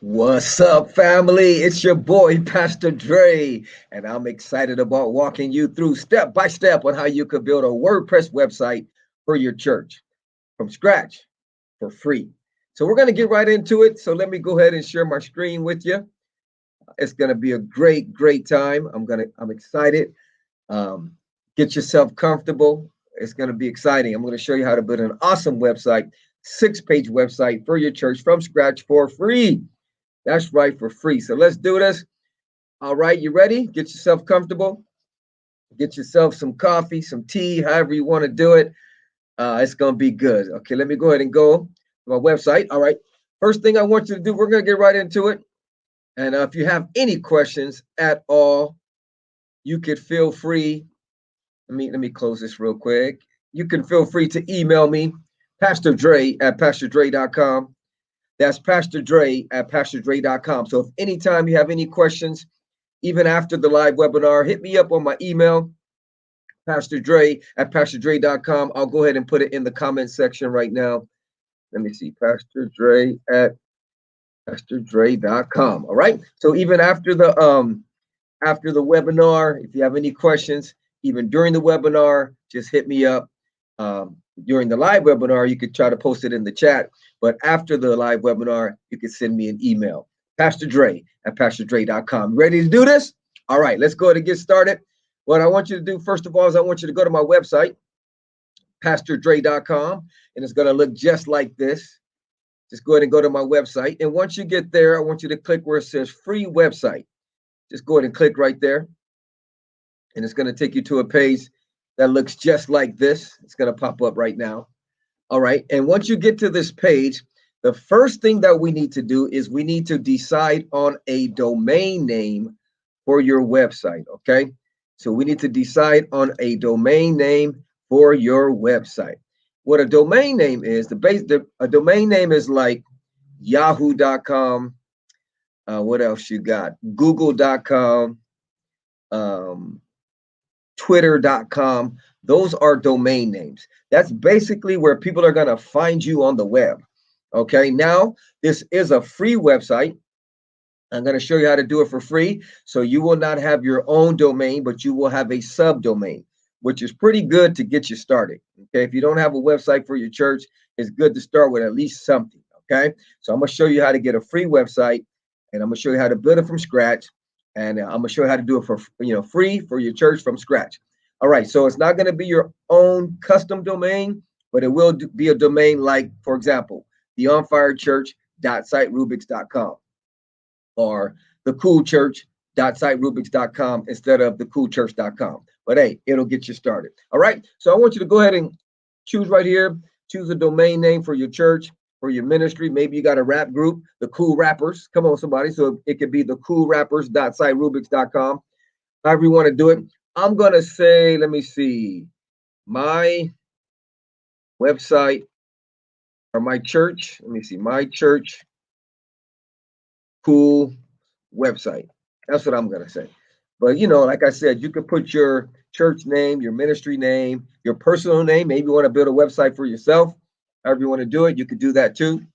What's up, family? It's your boy, Pastor Dre, and I'm excited about walking you through step by step on how you could build a WordPress website for your church from scratch for free. So we're going to get right into it. So let me go ahead and share my screen with you. It's going to be a great time. I'm excited. Um, get yourself comfortable. It's going to be exciting. I'm going to show you how to build an awesome website, 6-page website for your church from scratch for free. That's right, for free. So let's do this. All right, you ready? Get yourself comfortable. Get yourself some coffee, some tea, however you want to do it. It's going to be good. Okay, let me go ahead and go to my website. All right. First thing I want you to do, we're going to get right into it. And if you have any questions at all, you could feel free. Let me close this real quick. You can feel free to email me, Pastor Dre at PastorDre.com. That's Pastor Dre at PastorDre.com. So if anytime you have any questions, even after the live webinar, hit me up on my email, Pastor Dre at PastorDre.com. I'll go ahead and put it in the comment section right now. Let me see, Pastor Dre at PastorDre.com. All right. So even after the webinar, if you have any questions, even during the webinar, just hit me up. During the live webinar, you could try to post it in the chat. But after the live webinar, you can send me an email, Pastor Dre at PastorDre.com. Ready to do this? All right, let's go ahead and get started. What I want you to do, first of all, is I want you to go to my website, PastorDre.com, and it's going to look just like this. Just go ahead and go to my website. And once you get there, I want you to click where it says free website. Just go ahead and click right there. And it's going to take you to a page that looks just like this. It's going to pop up right now. All right. And once you get to this page, the first thing that we need to do is we need to decide on a domain name for your website. Okay. So we need to decide on a domain name for your website. What a domain name is, a domain name is like yahoo.com. What else you got? Google.com, Twitter.com. Those are domain names. That's basically where people are going to find you on the web. Okay, now this is a free website. I'm going to show you how to do it for free. So you will not have your own domain, but you will have a subdomain, which is pretty good to get you started. Okay, if you don't have a website for your church, it's good to start with at least something. Okay, so I'm going to show you how to get a free website, and I'm going to show you how to build it from scratch, and I'm going to show you how to do it for free for your church from scratch. All right, so it's not going to be your own custom domain, but it will be a domain like, for example, theonfirechurch.siterubics.com or thecoolchurch.siterubics.com instead of thecoolchurch.com. But hey, it'll get you started. All right, so I want you to go ahead and choose right here. Choose a domain name for your church, for your ministry. Maybe you got a rap group, the Cool Rappers. Come on, somebody. So it could be thecoolrappers.siterubics.com. However you want to do it. I'm going to say, let me see, my website or my church. Let me see, my church cool website. That's what I'm going to say. But, like I said, you could put your church name, your ministry name, your personal name. Maybe you want to build a website for yourself. However you want to do it, you could do that too.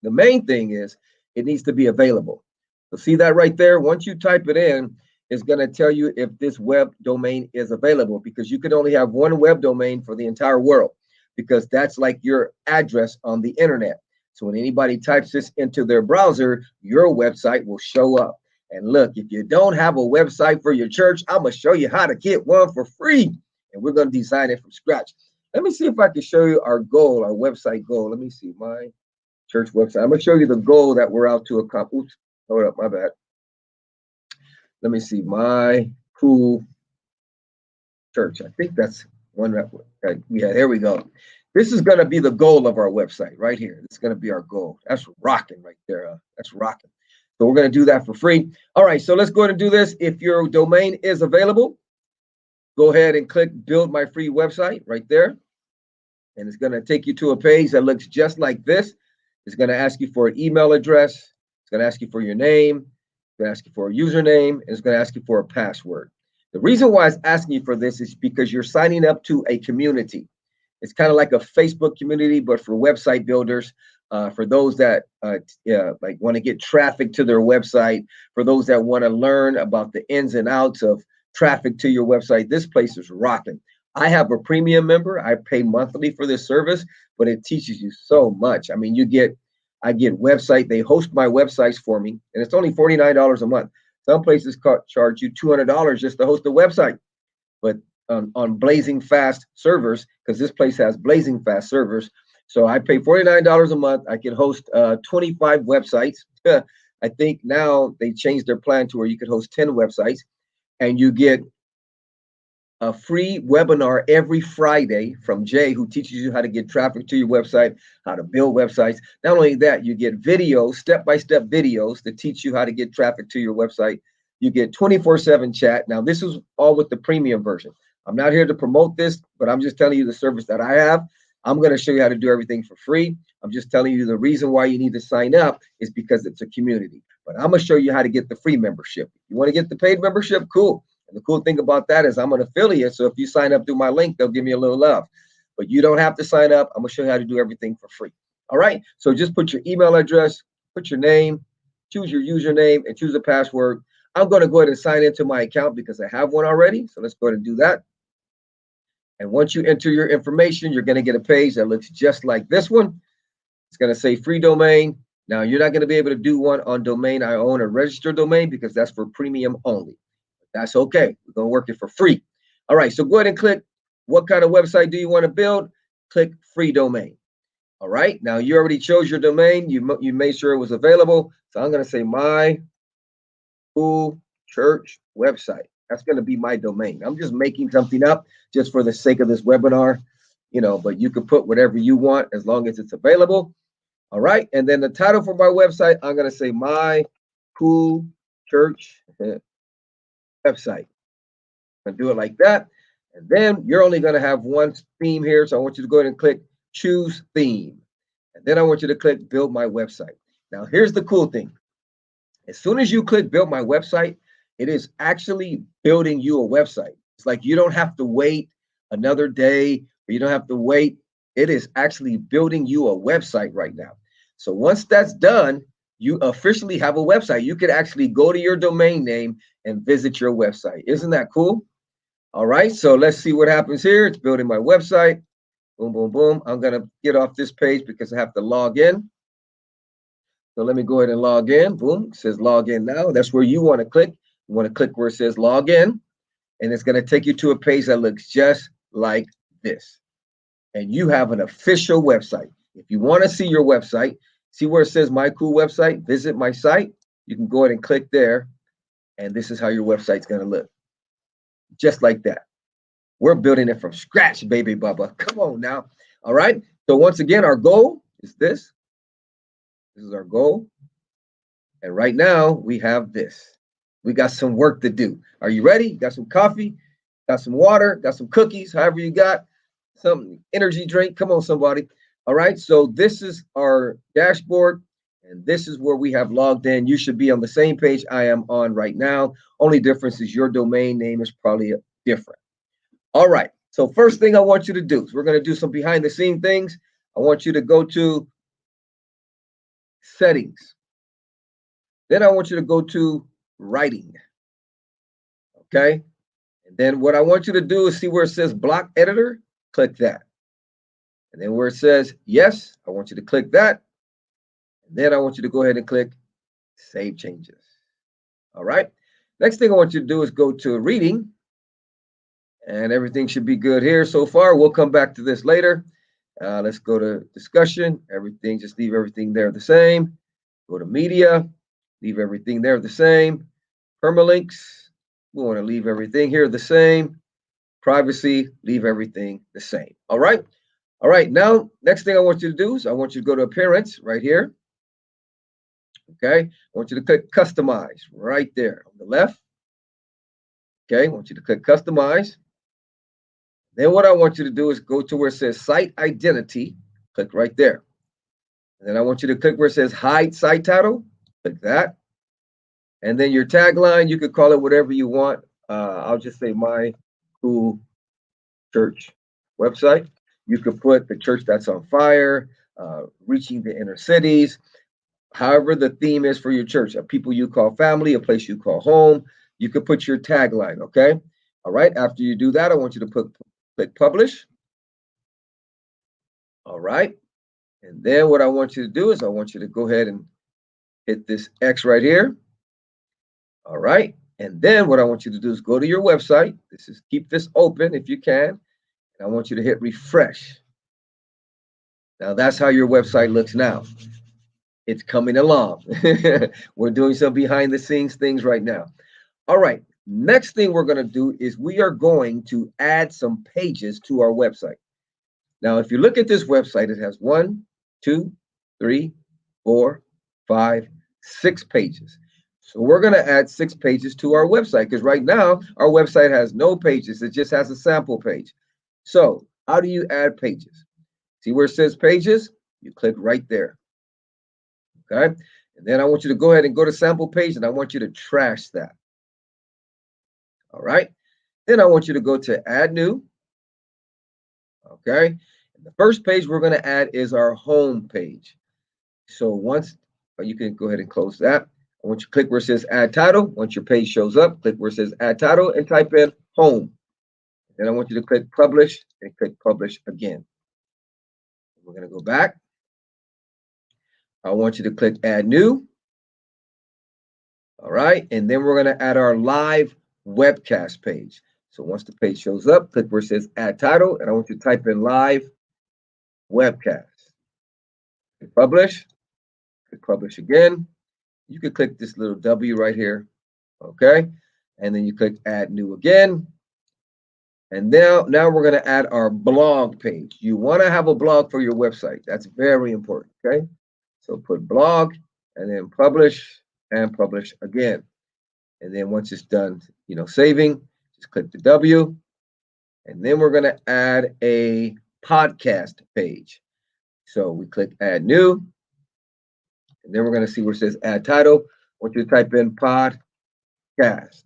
The main thing is it needs to be available. So see that right there? Once you type it in, it's going to tell you if this web domain is available, because you can only have one web domain for the entire world, because that's like your address on the internet. So when anybody types this into their browser, your website will show up. And look, if you don't have a website for your church, I'm going to show you how to get one for free. And we're going to design it from scratch. Let me see if I can show you our goal, our website goal. Let me see my church website. I'm going to show you the goal that we're out to accomplish. Oops, hold up, my bad. Let me see, my cool church. I think that's one. Yeah, there we go. This is going to be the goal of our website right here. It's going to be our goal. That's rocking right there. That's rocking. So we're going to do that for free. All right, so let's go ahead and do this. If your domain is available, go ahead and click build my free website right there. And it's going to take you to a page that looks just like this. It's going to ask you for an email address. It's going to ask you for your name. It's going to ask you for a username. And it's going to ask you for a password. The reason why it's asking you for this is because you're signing up to a community. It's kind of like a Facebook community, but for website builders for those that like want to get traffic to their website, for those that want to learn about the ins and outs of traffic to your website. This place is rocking. I have a premium member. I pay monthly for this service, but it teaches you so much. I mean, I get website. They host my websites for me, and it's only $49 a month. Some places charge you $200 just to host a website, but on blazing fast servers, because this place has blazing fast servers. So I pay $49 a month. I can host 25 websites. I think now they changed their plan to where you could host 10 websites, and you get a free webinar every Friday from Jay, who teaches you how to get traffic to your website, how to build websites. Not only that, you get videos, step-by-step videos that teach you how to get traffic to your website. You get 24/7 chat. Now, this is all with the premium version. I'm not here to promote this, but I'm just telling you the service that I have. I'm going to show you how to do everything for free. I'm just telling you the reason why you need to sign up is because it's a community. But I'm going to show you how to get the free membership. If you want to get the paid membership, cool. And the cool thing about that is I'm an affiliate. So if you sign up through my link, they'll give me a little love. But you don't have to sign up. I'm going to show you how to do everything for free. All right. So just put your email address, put your name, choose your username, and choose a password. I'm going to go ahead and sign into my account because I have one already. So let's go ahead and do that. And once you enter your information, you're going to get a page that looks just like this one. It's going to say free domain. Now, you're not going to be able to do one on domain I own or registered domain because that's for premium only. That's okay. We're going to work it for free. All right. So go ahead and click what kind of website do you want to build? Click free domain. All right. Now, you already chose your domain. You made sure it was available. So I'm going to say my cool church website. That's going to be my domain. I'm just making something up just for the sake of this webinar, but you can put whatever you want as long as it's available. All right. And then the title for my website, I'm going to say my cool church website. I'm going to do it like that. And then you're only going to have one theme here. So I want you to go ahead and click choose theme. And then I want you to click build my website. Now, here's the cool thing. As soon as you click build my website, it is actually building you a website. It's like you don't have to wait another day, or you don't have to wait. It is actually building you a website right now. So once that's done, you officially have a website. You could actually go to your domain name and visit your website. Isn't that cool? All right, so let's see what happens here. It's building my website. Boom, boom, boom. I'm going to get off this page because I have to log in. So let me go ahead and log in. Boom, it says log in now. That's where you want to click. You want to click where it says log in, and it's going to take you to a page that looks just like this. And you have an official website. If you want to see your website, see where it says my cool website, visit my site. You can go ahead and click there, and this is how your website's going to look. Just like that. We're building it from scratch, baby Bubba. Come on now. All right. So once again, our goal is this. This is our goal. And right now we have this. We got some work to do. Are you ready? You got some coffee, got some water, got some cookies, however you got, some energy drink. Come on, somebody. All right. So this is our dashboard, and this is where we have logged in. You should be on the same page I am on right now. Only difference is your domain name is probably different. All right. So first thing I want you to do is we're going to do some behind the scene things. I want you to go to settings. Then I want you to go to writing. Okay. And then what I want you to do is see where it says block editor, click that. And then where it says yes, I want you to click that. And then I want you to go ahead and click save changes. All right. Next thing I want you to do is go to reading. And everything should be good here so far. We'll come back to this later. Let's go to discussion. Everything, just leave everything there the same. Go to media, leave everything there the same. Permalinks, we want to leave everything here the same. Privacy, leave everything the same. All right. All right. Now, next thing I want you to do is I want you to go to appearance right here. Okay. I want you to click customize right there on the left. Okay. I want you to click customize. Then what I want you to do is go to where it says site identity, click right there. And then I want you to click where it says hide site title, click that. And then your tagline, you could call it whatever you want. I'll just say my cool church website. You could put the church that's on fire, reaching the inner cities, however the theme is for your church, a people you call family, a place you call home. You could put your tagline, okay? All right, after you do that, I want you to click publish. All right, and then what I want you to do is I want you to go ahead and hit this X right here. All right, and then what I want you to do is go to your website. Keep this open if you can. And I want you to hit refresh. Now that's how your website looks now. It's coming along. We're doing some behind the scenes things right now. All right, next thing we're going to do is we are going to add some pages to our website. Now, if you look at this website, it has 1, 2, 3, 4, 5, 6 pages. So we're going to add 6 pages to our website because right now our website has no pages. It just has a sample page. So how do you add pages? See where it says pages? You click right there. Okay. And then I want you to go ahead and go to sample page and I want you to trash that. All right. Then I want you to go to add new. Okay. And the first page we're going to add is our home page. So once you can go ahead and close that. I want you to click where it says add title. Once your page shows up, click where it says add title and type in home. Then I want you to click publish and click publish again. We're going to go back. I want you to click add new. All right. And then we're going to add our live webcast page. So once the page shows up, click where it says add title. And I want you to type in live webcast. Click publish. Click publish again. You can click this little W right here. Okay. And then you click add new again. And now we're going to add our blog page. You want to have a blog for your website. That's very important. Okay. So put blog and then publish and publish again. And then once it's done, saving, just click the W. And then we're going to add a podcast page. So we click add new. And then we're going to see where it says add title. I want you to type in podcast.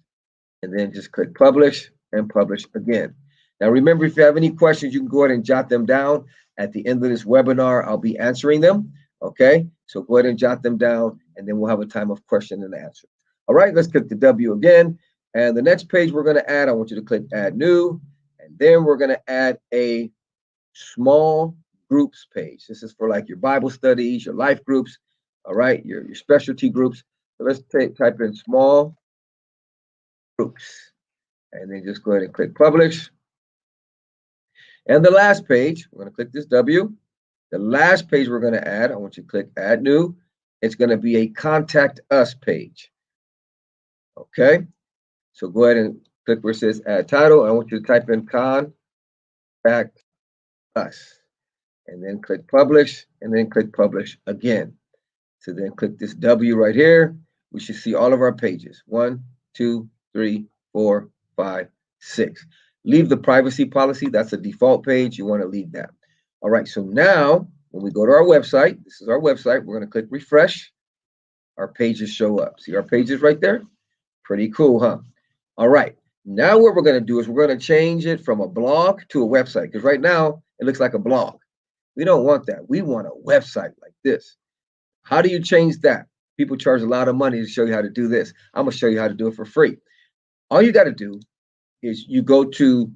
And then just click publish and publish again. Now, remember, if you have any questions, you can go ahead and jot them down. At the end of this webinar, I'll be answering them. Okay, so go ahead and jot them down, and then we'll have a time of question and answer. All right, let's click the W again. And the next page we're going to add, I want you to click add new. And then we're going to add a small groups page. This is for like your Bible studies, your life groups, all right, your specialty groups. So let's type in small groups. And then just go ahead and click publish. And the last page, we're going to click this W. The last page we're going to add, I want you to click add new. It's going to be a contact us page. Okay. So go ahead and click where it says add title. I want you to type in contact us. And then click publish and then click publish again. So then click this W right here. We should see all of our pages. 1, 2, 3, 4, 5, 6. Leave the privacy policy. That's a default page. You want to leave that. All right. So now when we go to our website, this is our website. We're going to click refresh. Our pages show up. See our pages right there? Pretty cool, huh? All right. Now what we're going to do is we're going to change it from a blog to a website because right now it looks like a blog. We don't want that. We want a website like this. How do you change that? People charge a lot of money to show you how to do this. I'm going to show you how to do it for free. All you got to do is you go to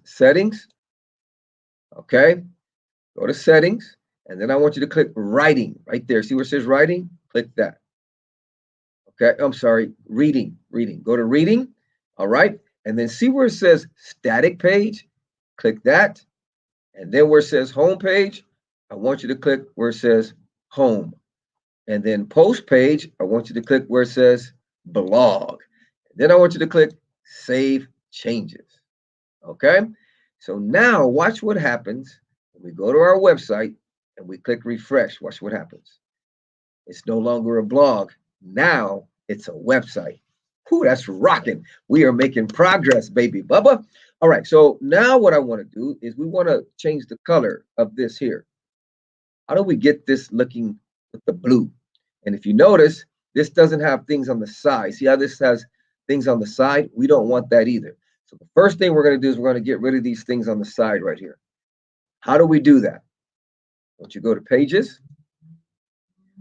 settings. Okay. Go to settings. And then I want you to click writing right there. See where it says writing? Click that. Okay. I'm sorry. Reading. Go to reading. All right. And then see where it says static page? Click that. And then where it says home page, I want you to click where it says home. And then post page, I want you to click where it says blog. And then I want you to click save changes. Okay. So now watch what happens when we go to our website and we click refresh. Watch what happens. It's no longer a blog. Now it's a website. Whew, that's rocking. We are making progress, baby Bubba. All right, so now what I want to do is we want to change the color of this here. How do we get this looking with the blue? And if you notice, this doesn't have things on the side. See how this has things on the side? We don't want that either. So the first thing we're going to do is we're going to get rid of these things on the side right here. How do we do that? Once you go to pages,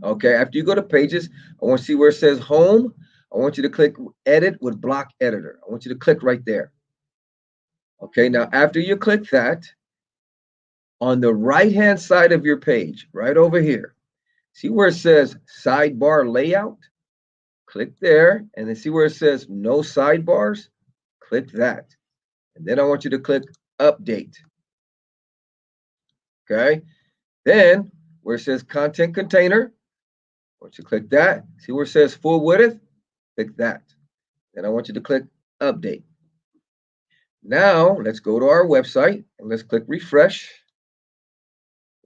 okay, after you go to pages, I want to see where it says home. I want you to click edit with block editor. I want you to click right there. Okay, now after you click that, on the right-hand side of your page, right over here, see where it says sidebar layout? Click there, and then see where it says no sidebars? Click that. And then I want you to click update. Okay, then where it says content container, I want you to click that. See where it says full width? Click that. Then I want you to click update. Now let's go to our website and let's click refresh.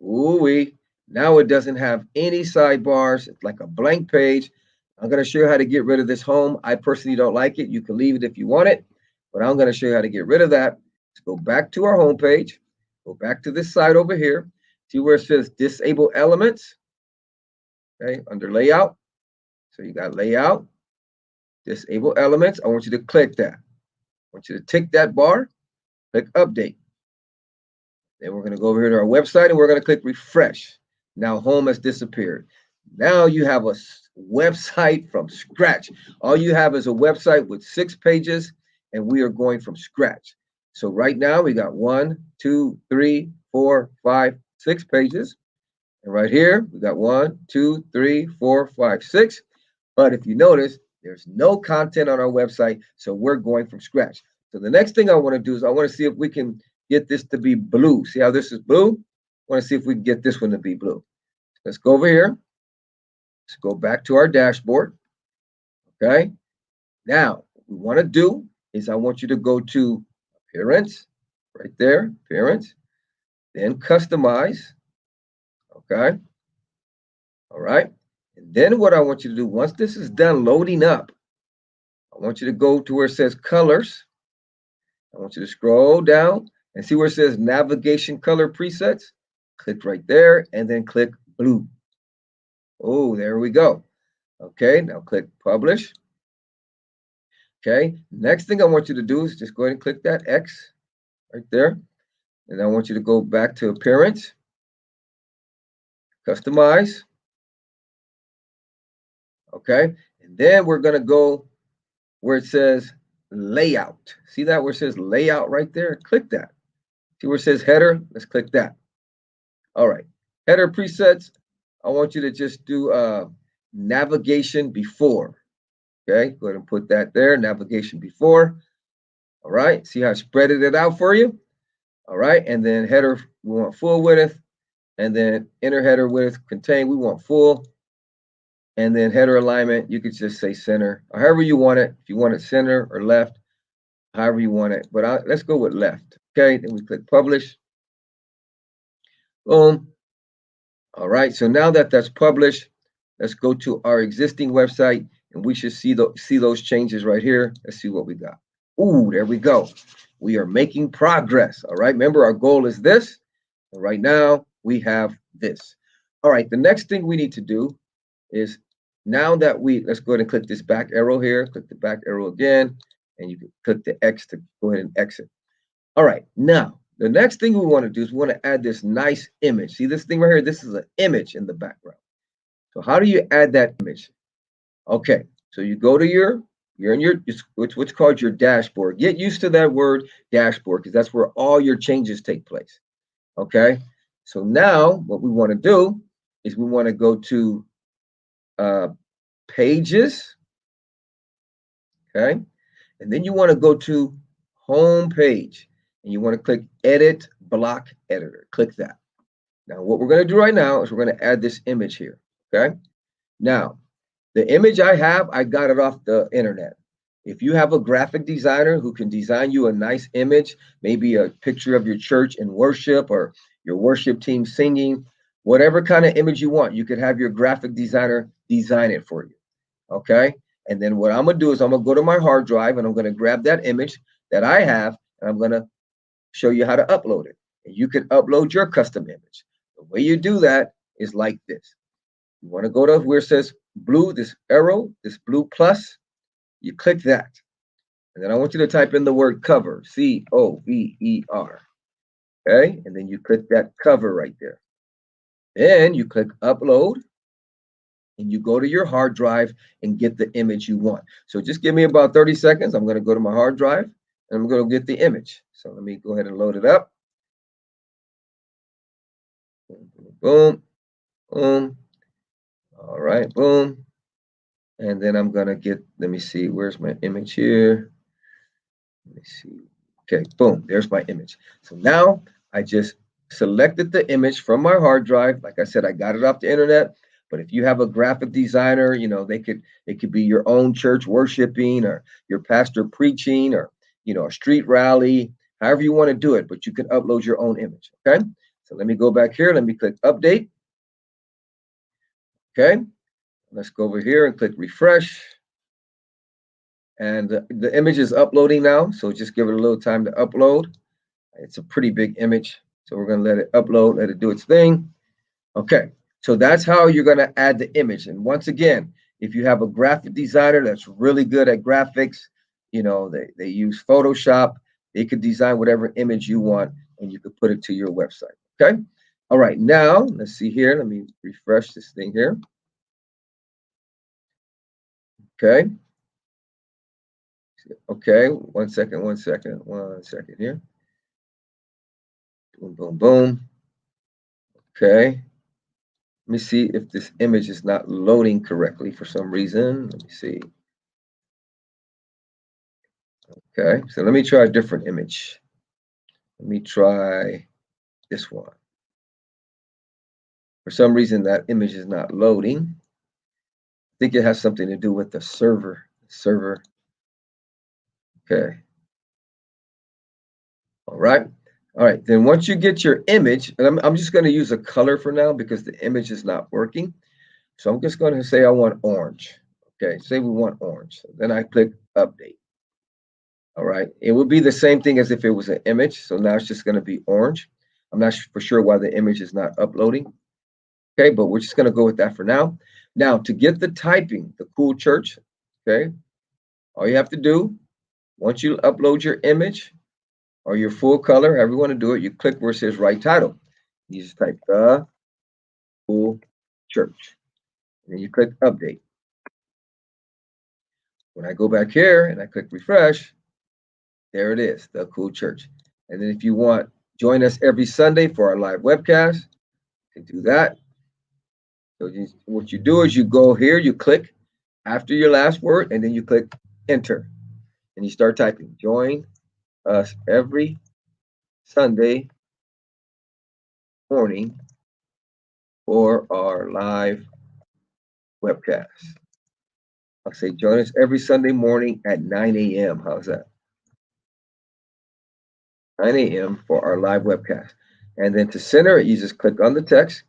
Ooh-wee. Now it doesn't have any sidebars. It's like a blank page. I'm going to show you how to get rid of this home. I personally don't like it. You can leave it if you want it, but I'm going to show you how to get rid of that. Let's go back to our home page. Go back to this side over here. See where it says disable elements? Okay, under layout. So you got layout, disable elements. I want you to click that. I want you to tick that bar, click update. Then we're going to go over here to our website and we're going to click refresh. Now home has disappeared. Now you have a website from scratch. All you have is a website with 6 pages, and we are going from scratch. So right now we got 1, 2, 3, 4, 5, 6 pages. And right here, we got 1, 2, 3, 4, 5, 6. But if you notice, there's no content on our website, so we're going from scratch. So the next thing I want to do is I want to see if we can get this to be blue. See how this is blue? I want to see if we can get this one to be blue. Let's go over here. Let's go back to our dashboard. Okay. Now, what we want to do is I want you to go to appearance, right there, appearance, then customize. Okay. All right. And then what I want you to do, once this is done loading up, I want you to go to where it says colors. I want you to scroll down and see where it says navigation color presets. Click right there and then click blue. Oh, there we go. Okay, now click publish. Okay, next thing I want you to do is just go ahead and click that X right there. And I want you to go back to appearance, customize. Okay, and then we're going to go where it says layout. See that where it says layout right there? Click that. See where it says header? Let's click that. All right, header presets. I want you to just do navigation before. Okay, go ahead and put that there, navigation before. All right, see how I spread it out for you? All right, and then header, we want full width, and then inner header width contain, we want full. And then header alignment, you could just say center, or however you want it. If you want it center or left, however you want it. But let's go with left. Okay, then we click publish. Boom. All right, so now that that's published, let's go to our existing website, and we should see those changes right here. Let's see what we got. Ooh, there we go. We are making progress. All right, remember our goal is this. And right now we have this. All right, the next thing we need to do is now that let's go ahead and click this back arrow here, click the back arrow again, and you can click the X to go ahead and exit. All right, now the next thing we want to do is we want to add this nice image. See this thing right here? This is an image in the background. So how do you add that image? Okay, so you go to you're in your, what's called your dashboard. Get used to that word dashboard because that's where all your changes take place. Okay, so now what we want to do is we want to go to pages. Okay, and then you want to go to home page and you want to click edit block editor. Click that. Now what we're going to do right now is we're going to add this image here. Okay, now the image I got it off the internet. If you have a graphic designer who can design you a nice image, maybe a picture of your church in worship or your worship team singing, whatever kind of image you want, you could have your graphic designer design it for you. Okay. And then what I'm going to do is I'm going to go to my hard drive and I'm going to grab that image that I have and I'm going to show you how to upload it. And you can upload your custom image. The way you do that is like this. You want to go to where it says blue, this arrow, this blue plus, you click that. And then I want you to type in the word cover, C-O-V-E-R. Okay, and then you click that cover right there. Then you click upload, and you go to your hard drive and get the image you want. So just give me about 30 seconds. I'm going to go to my hard drive and I'm going to get the image. So let me go ahead and load it up. Boom, boom, boom. All right, boom. And then I'm going to get, let me see, where's my image here? Let me see. Okay, boom, there's my image. So now I just selected the image from my hard drive. Like I said, I got it off the internet. But if you have a graphic designer, it could be your own church worshiping, or your pastor preaching, or a street rally, however you want to do it, but you can upload your own image. Okay. So let me go back here. Let me click update. Okay. Let's go over here and click refresh. And the image is uploading now. So just give it a little time to upload. It's a pretty big image. So we're going to let it upload, let it do its thing. Okay. So that's how you're going to add the image. And once again, if you have a graphic designer that's really good at graphics, they use Photoshop, they could design whatever image you want and you could put it to your website. Okay. All right. Now let's see here. Let me refresh this thing here. Okay. Okay. One second here. Boom, boom, boom. Okay. Let me see if this image is not loading correctly for some reason. Let me see. Okay, so let me try a different image. Let me try this one. For some reason, that image is not loading. I think it has something to do with the server. Okay. All right. All right. Then once you get your image, and I'm just going to use a color for now because the image is not working. So I'm just going to say I want orange. Okay. Say we want orange. Then I click update. All right. It would be the same thing as if it was an image. So now it's just going to be orange. I'm not for sure why the image is not uploading. Okay, but we're just going to go with that for now. Now, to get the typing, the cool church, okay, all you have to do, once you upload your image or your full color, however you want to do it, you click where it says write title. You just type the cool church. And then you click update. When I go back here and I click refresh, there it is, the cool church. And then if you want, join us every Sunday for our live webcast. You can do that. So what you do is you go here, you click after your last word, and then you click enter. And you start typing, join us every Sunday morning for our live webcast. I'll say join us every Sunday morning at 9 a.m. How's that? 9 a.m. for our live webcast. And then to center it, you just click on the text.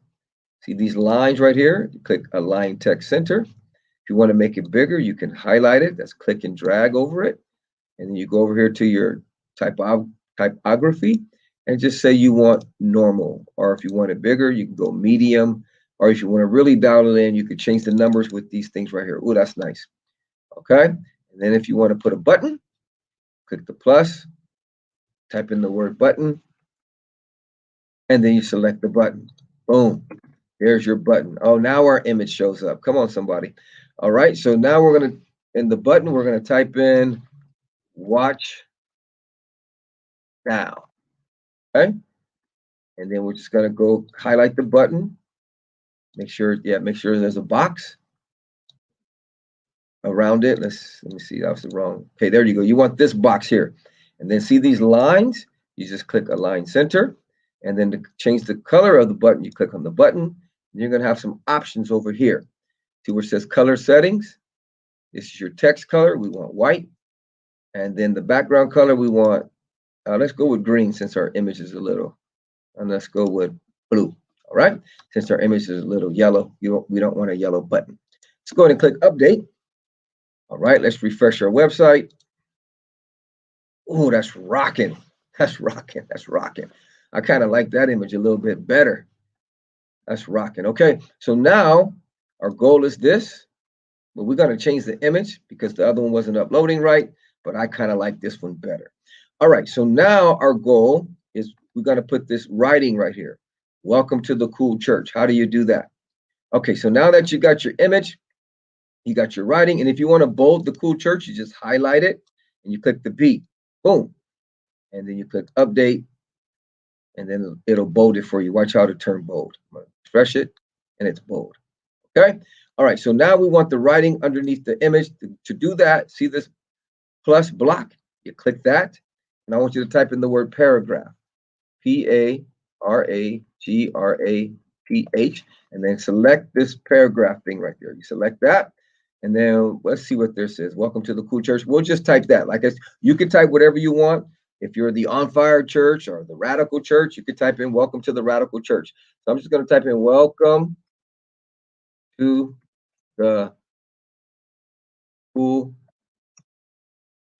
See these lines right here? You click Align Text Center. If you want to make it bigger, you can highlight it. That's click and drag over it. And then you go over here to your typography and just say you want normal. Or if you want it bigger, you can go medium. Or if you want to really dial it in, you could change the numbers with these things right here. Oh, that's nice. Okay. And then if you want to put a button, click the plus, type in the word button, and then you select the button. Boom. There's your button. Oh, now our image shows up. Come on, somebody. All right. So now we're going to, in the button, we're going to type in watch now. Okay. And then we're just going to go highlight the button. Make sure there's a box around it. Let me see. That was the wrong. Okay, there you go. You want this box here. And then see these lines? You just click Align Center. And then to change the color of the button, you click on the button. And you're going to have some options over here. See where it says color settings? This is your text color. We want white. And then the background color, we want, let's go with green since our image is a little, and let's go with blue. All right. Since our image is a little yellow, we don't want a yellow button. Let's go ahead and click update. All right. Let's refresh our website. Oh, that's rocking. That's rocking. That's rocking. I kind of like that image a little bit better. That's rocking. Okay. So now our goal is this. But we're going to change the image because the other one wasn't uploading right, but I kind of like this one better. All right, so now our goal is we're going to put this writing right here. Welcome to the cool church. How do you do that? Okay, so now that you got your image, you got your writing, and if you want to bold the cool church, you just highlight it and you click the B. Boom. And then you click update, and then it'll bold it for you. Watch how to turn bold. I'm going to refresh it, and it's bold. Okay. All right. So now we want the writing underneath the image. To do that, see this plus block? You click that, and I want you to type in the word paragraph. Paragraph, and then select this paragraph thing right there. You select that, and then let's see what this is. Welcome to the cool church. We'll just type that. Like you can type whatever you want. If you're the On Fire Church or the Radical Church, you could type in welcome to the Radical Church. So I'm just going to type in welcome to the cool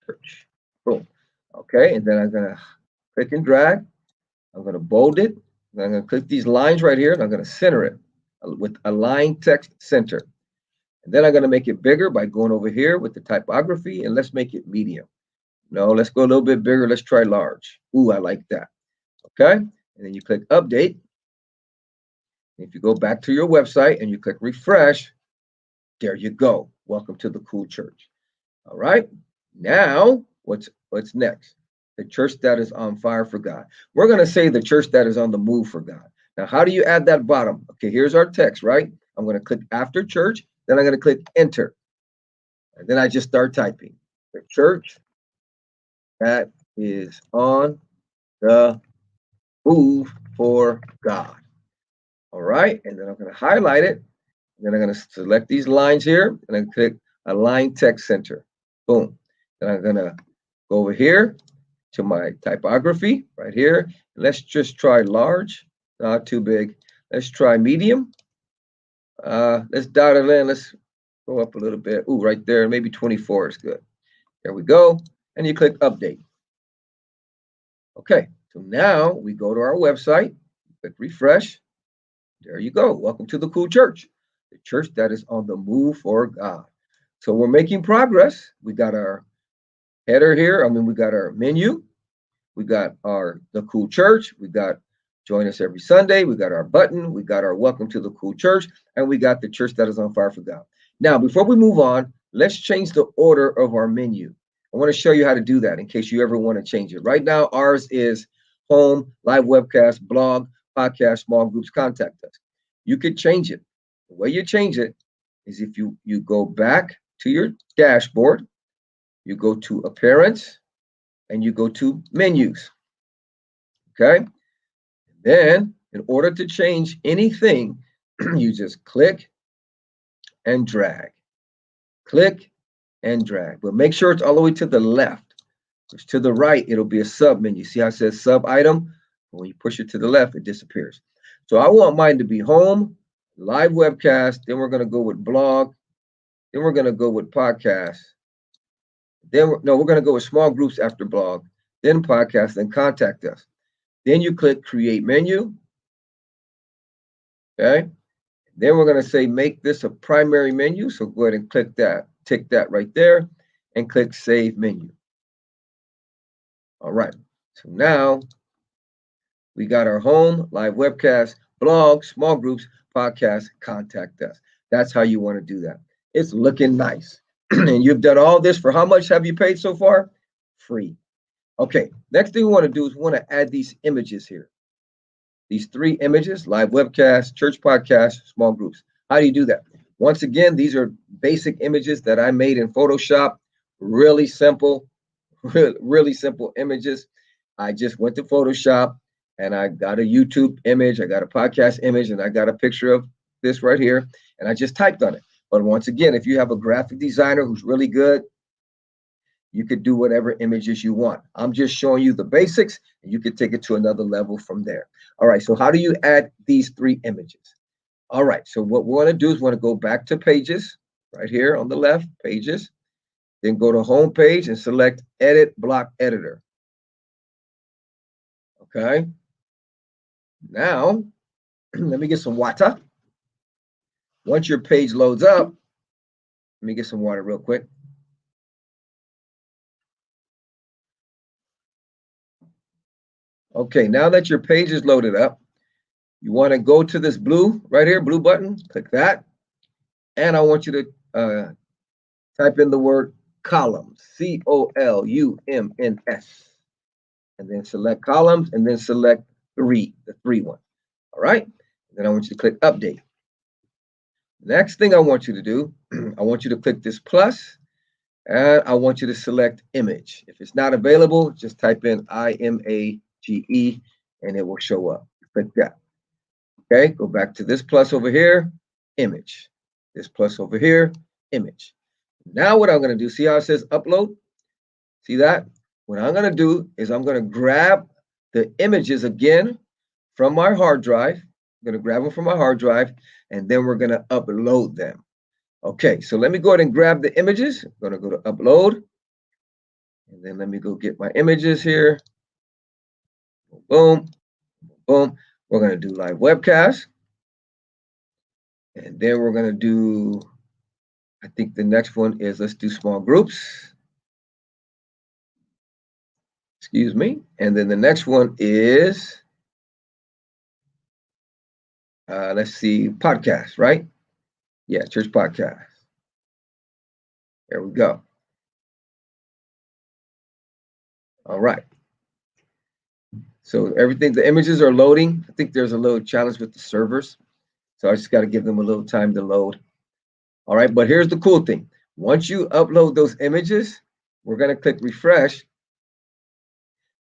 church. Boom. Okay, and then I'm going to click and drag. I'm going to bold it. And I'm going to click these lines right here, and I'm going to center it with align text center. And then I'm going to make it bigger by going over here with the typography, and let's make it medium. No, let's go a little bit bigger. Let's try large. Ooh, I like that. Okay, and then you click update. If you go back to your website and you click refresh, there you go. Welcome to the cool church. All right, now what's next? The church that is on fire for God. We're going to say the church that is on the move for God. Now, how do you add that bottom? Okay, here's our text, right? I'm going to click after church, then I'm going to click enter. And then I just start typing. The church that is on the move for God. All right, and then I'm going to highlight it. And then I'm going to select these lines here, and then click Align Text Center. Boom. Then I'm going to go over here to my typography right here. Let's just try large, not too big. Let's try medium. Let's dot it in. Let's go up a little bit. Ooh, right there, maybe 24 is good. There we go. And you click update. Okay, so now we go to our website, click refresh. There you go. Welcome to the cool church, the church that is on the move for God. So we're making progress. We got our header here. We got our menu. We got the cool church. We got join us every Sunday. We got our button. We got our welcome to the cool church. And we got the church that is on fire for God. Now, before we move on, let's change the order of our menu. I want to show you how to do that in case you ever want to change it. Right now, ours is home, live webcast, blog, podcast, small groups, contact us. You could change it. The way you change it is if you go back to your dashboard, you go to appearance, and you go to menus. Okay. Then, in order to change anything, you just click and drag. Click and drag. But make sure it's all the way to the left. Because to the right, it'll be a sub menu. See how it says sub item? When you push it to the left, it disappears. So I want mine to be home, live webcast. Then we're going to go with blog. Then we're going to go with podcast. We're going to go with small groups after blog, then podcast, then contact us. Then you click create menu. Okay. Then we're going to say make this a primary menu. So go ahead and click that, tick that right there, and click save menu. All right. So now we got our home, live webcast, blog, small groups, podcast, contact us. That's how you want to do that. It's looking nice. And you've done all this for how much have you paid so far? Free. Okay, next thing we want to do is we want to add these images here. These 3 images, live webcast, church podcast, small groups. How do you do that? Once again, these are basic images that I made in Photoshop. Really simple, really simple images. I just went to Photoshop and I got a YouTube image, I got a podcast image, and I got a picture of this right here, and I just typed on it. But once again, if you have a graphic designer who's really good, you could do whatever images you want. I'm just showing you the basics, and you could take it to another level from there. All right, so how do you add these 3 images? All right, so what we want to do is we want to go back to pages, right here on the left, pages. Then go to home page and select edit block editor. Okay. Now, let me get some water. Once your page loads up, let me get some water real quick. Okay, now that your page is loaded up, you want to go to this blue right here, blue button, click that. And I want you to type in the word columns, columns, and then select columns and then select the three one. All right. And then I want you to click update. Next thing I want you to do, I want you to click this plus and I want you to select image. If it's not available, just type in IMAGE and it will show up. Click that. Okay, go back to this plus over here, image. This plus over here, image. Now what I'm going to do, see how it says upload? See that? What I'm going to do is I'm going to grab the images again from my hard drive. I'm going to grab them from my hard drive, and then we're going to upload them. Okay, so let me go ahead and grab the images. I'm going to go to upload, and then let me go get my images here. Boom, boom. We're going to do live webcast, and then we're going to do, I think the next one is let's do small groups. Excuse me. And then the next one is, let's see, podcast, right? Yeah, church podcast. There we go. All right. So everything, the images are loading. I think there's a little challenge with the servers. So I just got to give them a little time to load. All right, but here's the cool thing. Once you upload those images, we're going to click refresh.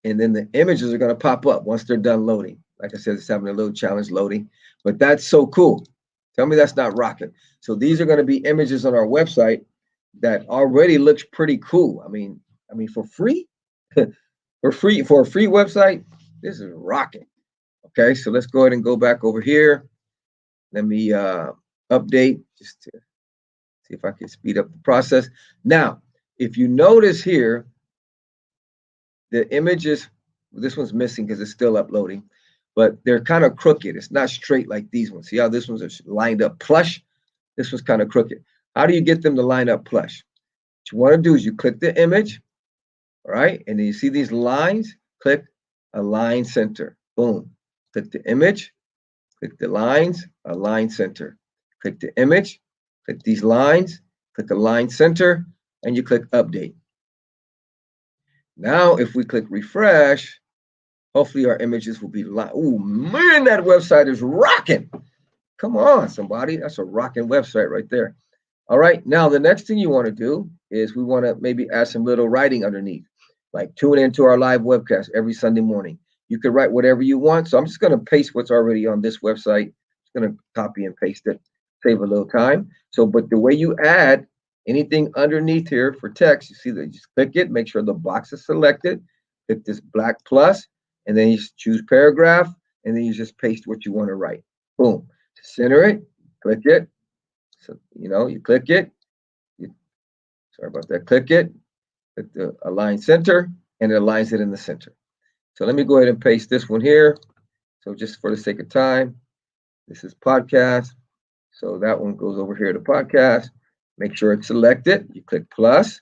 And then the images are going to pop up once they're done loading. Like I said, it's having a little challenge loading, but that's so cool. Tell me that's not rocking. So these are going to be images on our website that already looks pretty cool. I mean, for free, for a free website, this is rocking. Okay, so let's go ahead and go back over here. Let me update just to see if I can speed up the process. Now, if you notice here, the images, this one's missing because it's still uploading, but they're kind of crooked. It's not straight like these ones. See how this one's are lined up plush? This one's kind of crooked. How do you get them to line up plush? What you want to do is you click the image, all right? And then you see these lines, click align center. Boom. Click the image, click the lines, align center. Click the image, click these lines, click align center, and you click update. Now, if we click refresh, hopefully our images will be live. Oh man, that website is rocking. Come on, somebody. That's a rocking website right there. All right, now the next thing you want to do is we want to maybe add some little writing underneath, like tune into our live webcast every Sunday morning. You can write whatever you want. So I'm just going to paste what's already on this website. Just going to copy and paste it, save a little time. So, but the way you add anything underneath here for text, you see that you just click it, make sure the box is selected, click this black plus, and then you choose paragraph, and then you just paste what you want to write. Boom. Center it, click it. So, you click it. Sorry about that. Click it, click the align center, and it aligns it in the center. So let me go ahead and paste this one here. So just for the sake of time, this is podcast. So that one goes over here to podcast. Make sure it's selected. You click plus,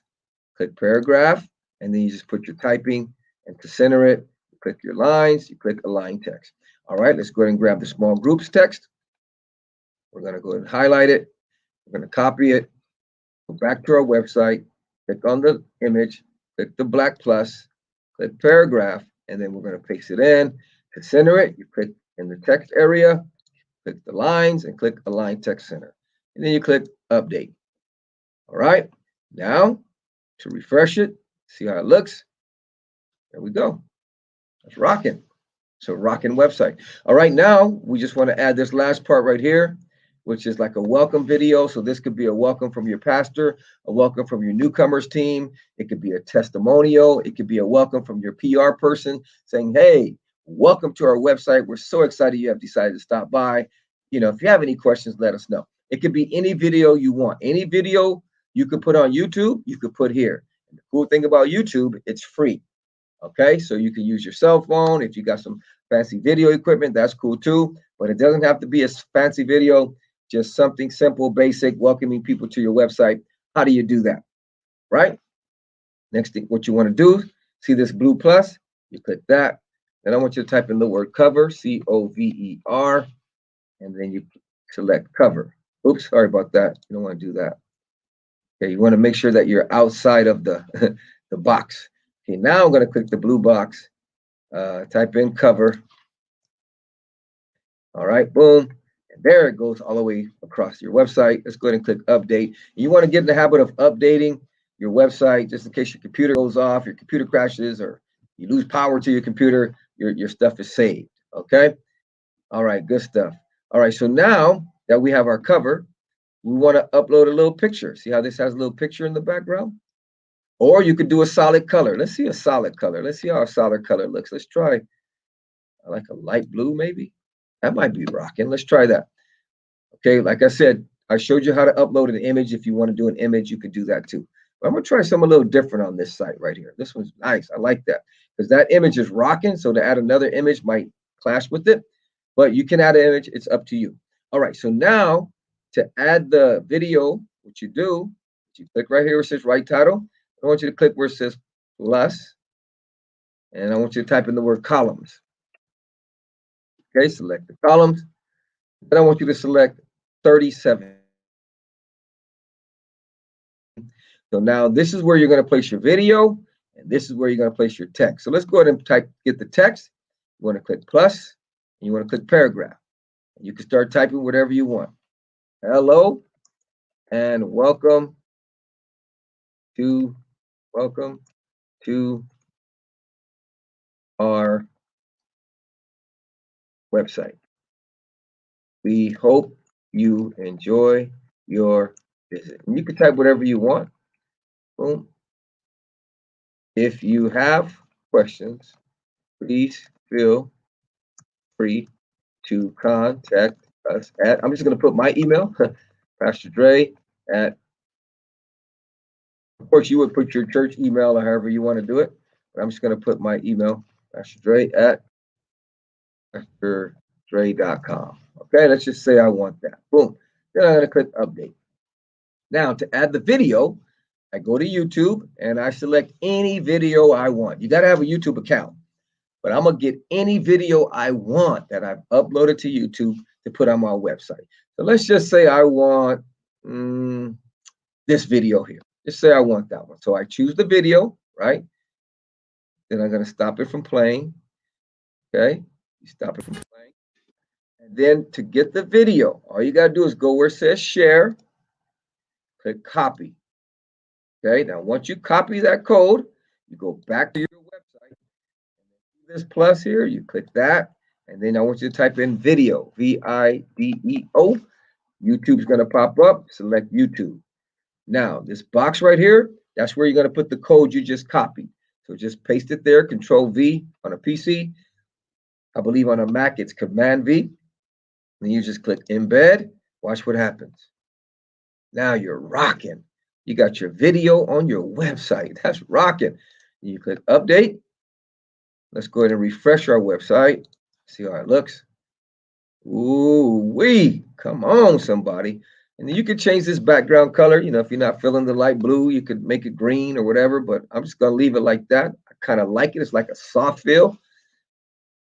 click paragraph, and then you just put your typing, and to center it, you click your lines, you click align text. All right, let's go ahead and grab the small groups text. We're going to go ahead and highlight it. We're going to copy it, go back to our website, click on the image, click the black plus, click paragraph, and then we're going to paste it in. To center it, you click in the text area, click the lines, and click align text center. And then you click update. All right, now to refresh it, see how it looks. There we go. That's rocking. So rocking website. All right, now we just want to add this last part right here, which is like a welcome video. So this could be a welcome from your pastor, a welcome from your newcomers team. It could be a testimonial. It could be a welcome from your PR person saying, hey, welcome to our website. We're so excited you have decided to stop by. If you have any questions, let us know. It could be any video you want. Any video you could put on YouTube, you could put here. And the cool thing about YouTube, it's free. Okay, so you can use your cell phone. If you got some fancy video equipment, that's cool too. But it doesn't have to be a fancy video, just something simple, basic, welcoming people to your website. How do you do that? Right? Next thing, what you want to do, see this blue plus? You click that. Then I want you to type in the word cover, cover, and then you select cover. Oops, sorry about that. You don't want to do that. Okay, you want to make sure that you're outside of the the box. Okay, now I'm going to click the blue box, type in cover. All right, boom. And there it goes all the way across your website. Let's go ahead and click update. You want to get in the habit of updating your website just in case your computer goes off, your computer crashes, or you lose power to your computer, your stuff is saved. Okay. All right, good stuff. All right, so now that we have our cover, we want to upload a little picture. See how this has a little picture in the background? Or you could do a solid color. Let's see a solid color. Let's see how a solid color looks. Let's try, I like a light blue maybe. That might be rocking. Let's try that. Okay, like I said, I showed you how to upload an image. If you want to do an image, you could do that too. But I'm gonna try something a little different on this site right here. This one's nice. I like that because that image is rocking. So to add another image might clash with it, but you can add an image. It's up to you. All right, so now to add the video, what you do, you click right here where it says write title. I want you to click where it says plus, and I want you to type in the word columns. Okay, select the columns. Then I want you to select 37. So now this is where you're going to place your video, and this is where you're going to place your text. So let's go ahead and get the text. You want to click plus, and you want to click paragraph. You can start typing whatever you want. Hello, and welcome to our website. We hope you enjoy your visit. And you can type whatever you want. Boom. If you have questions, please feel free to contact us at, I'm just going to put my email, Pastor Dre at, of course, you would put your church email or however you want to do it. But I'm just going to put my email, Pastor Dre at PastorDre.com. Okay, let's just say I want that. Boom. Then I'm going to click update. Now, to add the video, I go to YouTube and I select any video I want. You got to have a YouTube account, but I'm going to get any video I want that I've uploaded to YouTube to put on my website. So let's just say I want this video here. Just say I want that one. So I choose the video, right? Then I'm going to stop it from playing. Okay, you stop it from playing. And then to get the video, all you got to do is go where it says share, click copy. Okay, now once you copy that code, you go back to your website. This plus here, you click that, and then I want you to type in video, video. YouTube's going to pop up. Select YouTube. Now, this box right here, that's where you're going to put the code you just copied. So just paste it there, Control V on a PC. I believe on a Mac, it's Command V. Then you just click embed. Watch what happens. Now you're rocking. You got your video on your website. That's rocking. You click update. Let's go ahead and refresh our website. See how it looks. Ooh wee. Come on, somebody. And then you could change this background color. You know, if you're not feeling the light blue, you could make it green or whatever, but I'm just going to leave it like that. I kind of like it. It's like a soft feel.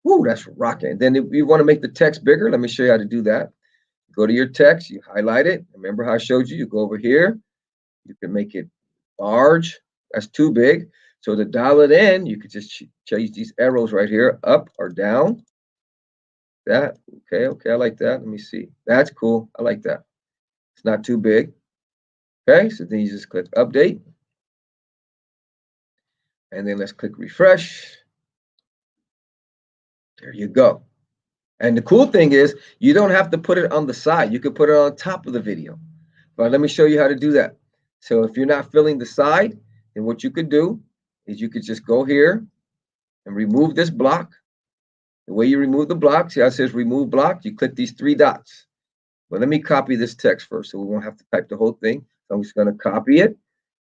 Ooh, that's rocking. Then if you want to make the text bigger, let me show you how to do that. Go to your text, you highlight it. Remember how I showed you? You go over here. You can make it large. That's too big. So to dial it in, you could just change these arrows right here, up or down. That, okay, I like that. Let me see. That's cool. I like that. It's not too big. Okay, so then you just click update. And then let's click refresh. There you go. And the cool thing is you don't have to put it on the side. You could put it on top of the video. But let me show you how to do that. So if you're not filling the side, then what you could do is you could just go here and remove this block. The way you remove the block, see how it says remove block? You click these three dots. But let me copy this text first so we won't have to type the whole thing. So I'm just going to copy it.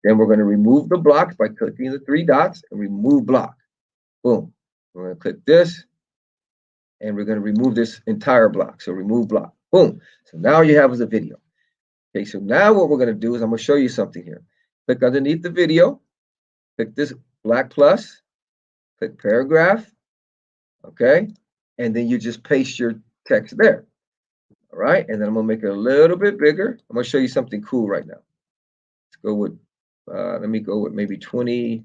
Then we're going to remove the blocks by clicking the three dots and remove block. Boom. We're going to click this. And we're going to remove this entire block. So remove block. Boom. So now you have as a video. Okay, so now what we're going to do is I'm going to show you something here. Click underneath the video. Click this black plus. Click paragraph. Okay. And then you just paste your text there. All right. And then I'm going to make it a little bit bigger. I'm going to show you something cool right now. Let's go with, let me go with maybe 20,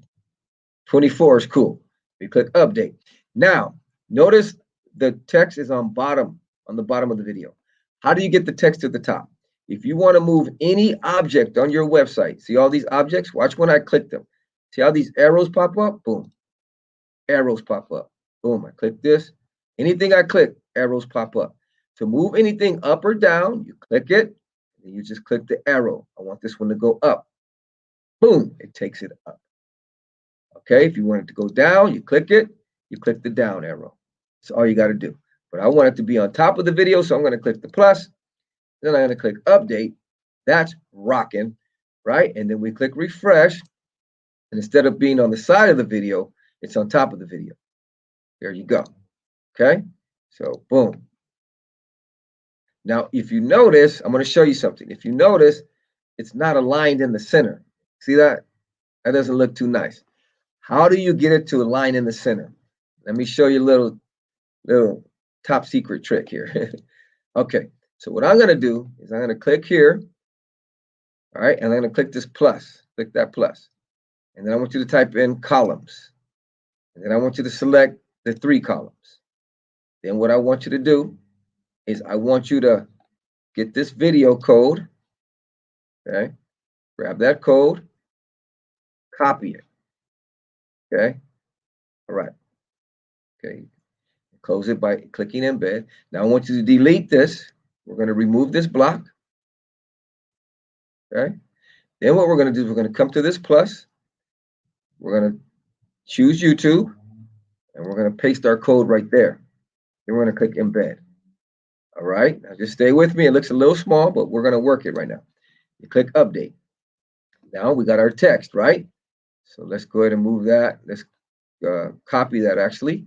24 is cool. We click update. Now, notice the text is on the bottom of the video. How do you get the text to the top? If you want to move any object on your website, see all these objects? Watch when I click them. See how these arrows pop up? Boom. Arrows pop up. Boom. I click this. Anything I click, arrows pop up. To move anything up or down, you click it, and you just click the arrow. I want this one to go up. Boom. It takes it up. Okay, if you want it to go down, you click it, you click the down arrow. That's all you got to do. But I want it to be on top of the video, so I'm going to click the plus. Then I'm going to click update. That's rocking, right? And then we click refresh. And instead of being on the side of the video, it's on top of the video. There you go. Okay, so boom. Now, if you notice, I'm going to show you something. If you notice, it's not aligned in the center. See that? That doesn't look too nice. How do you get it to align in the center? Let me show you a little top secret trick here. Okay, so what I'm going to do is I'm going to click here. All right, and I'm going to click this plus. Click that plus. And then I want you to type in columns. And then I want you to select the 3 columns. Then what I want you to do is I want you to get this video code. Okay, grab that code, copy it. Okay. All right. Okay. Close it by clicking embed. Now I want you to delete this. We're going to remove this block. Okay. Then what we're going to do is we're going to come to this plus. We're going to choose YouTube. And we're going to paste our code right there. Then we're going to click embed. All right. Now just stay with me. It looks a little small, but we're going to work it right now. You click update. Now we got our text, right? So let's go ahead and move that. Let's copy that actually.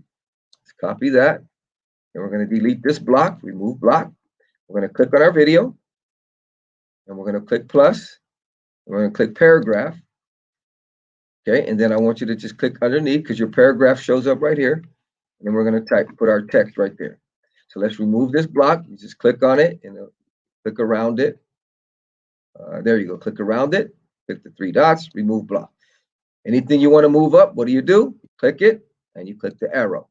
Let's copy that. And we're going to delete this block, remove block. We're going to click on our video. And we're going to click plus. We're going to click paragraph. Okay, and then I want you to just click underneath because your paragraph shows up right here. And then we're going to put our text right there. So let's remove this block. You just click on it and click around it. There you go. Click around it. Click the 3 dots, remove block. Anything you want to move up, what do? You click it and you click the arrow.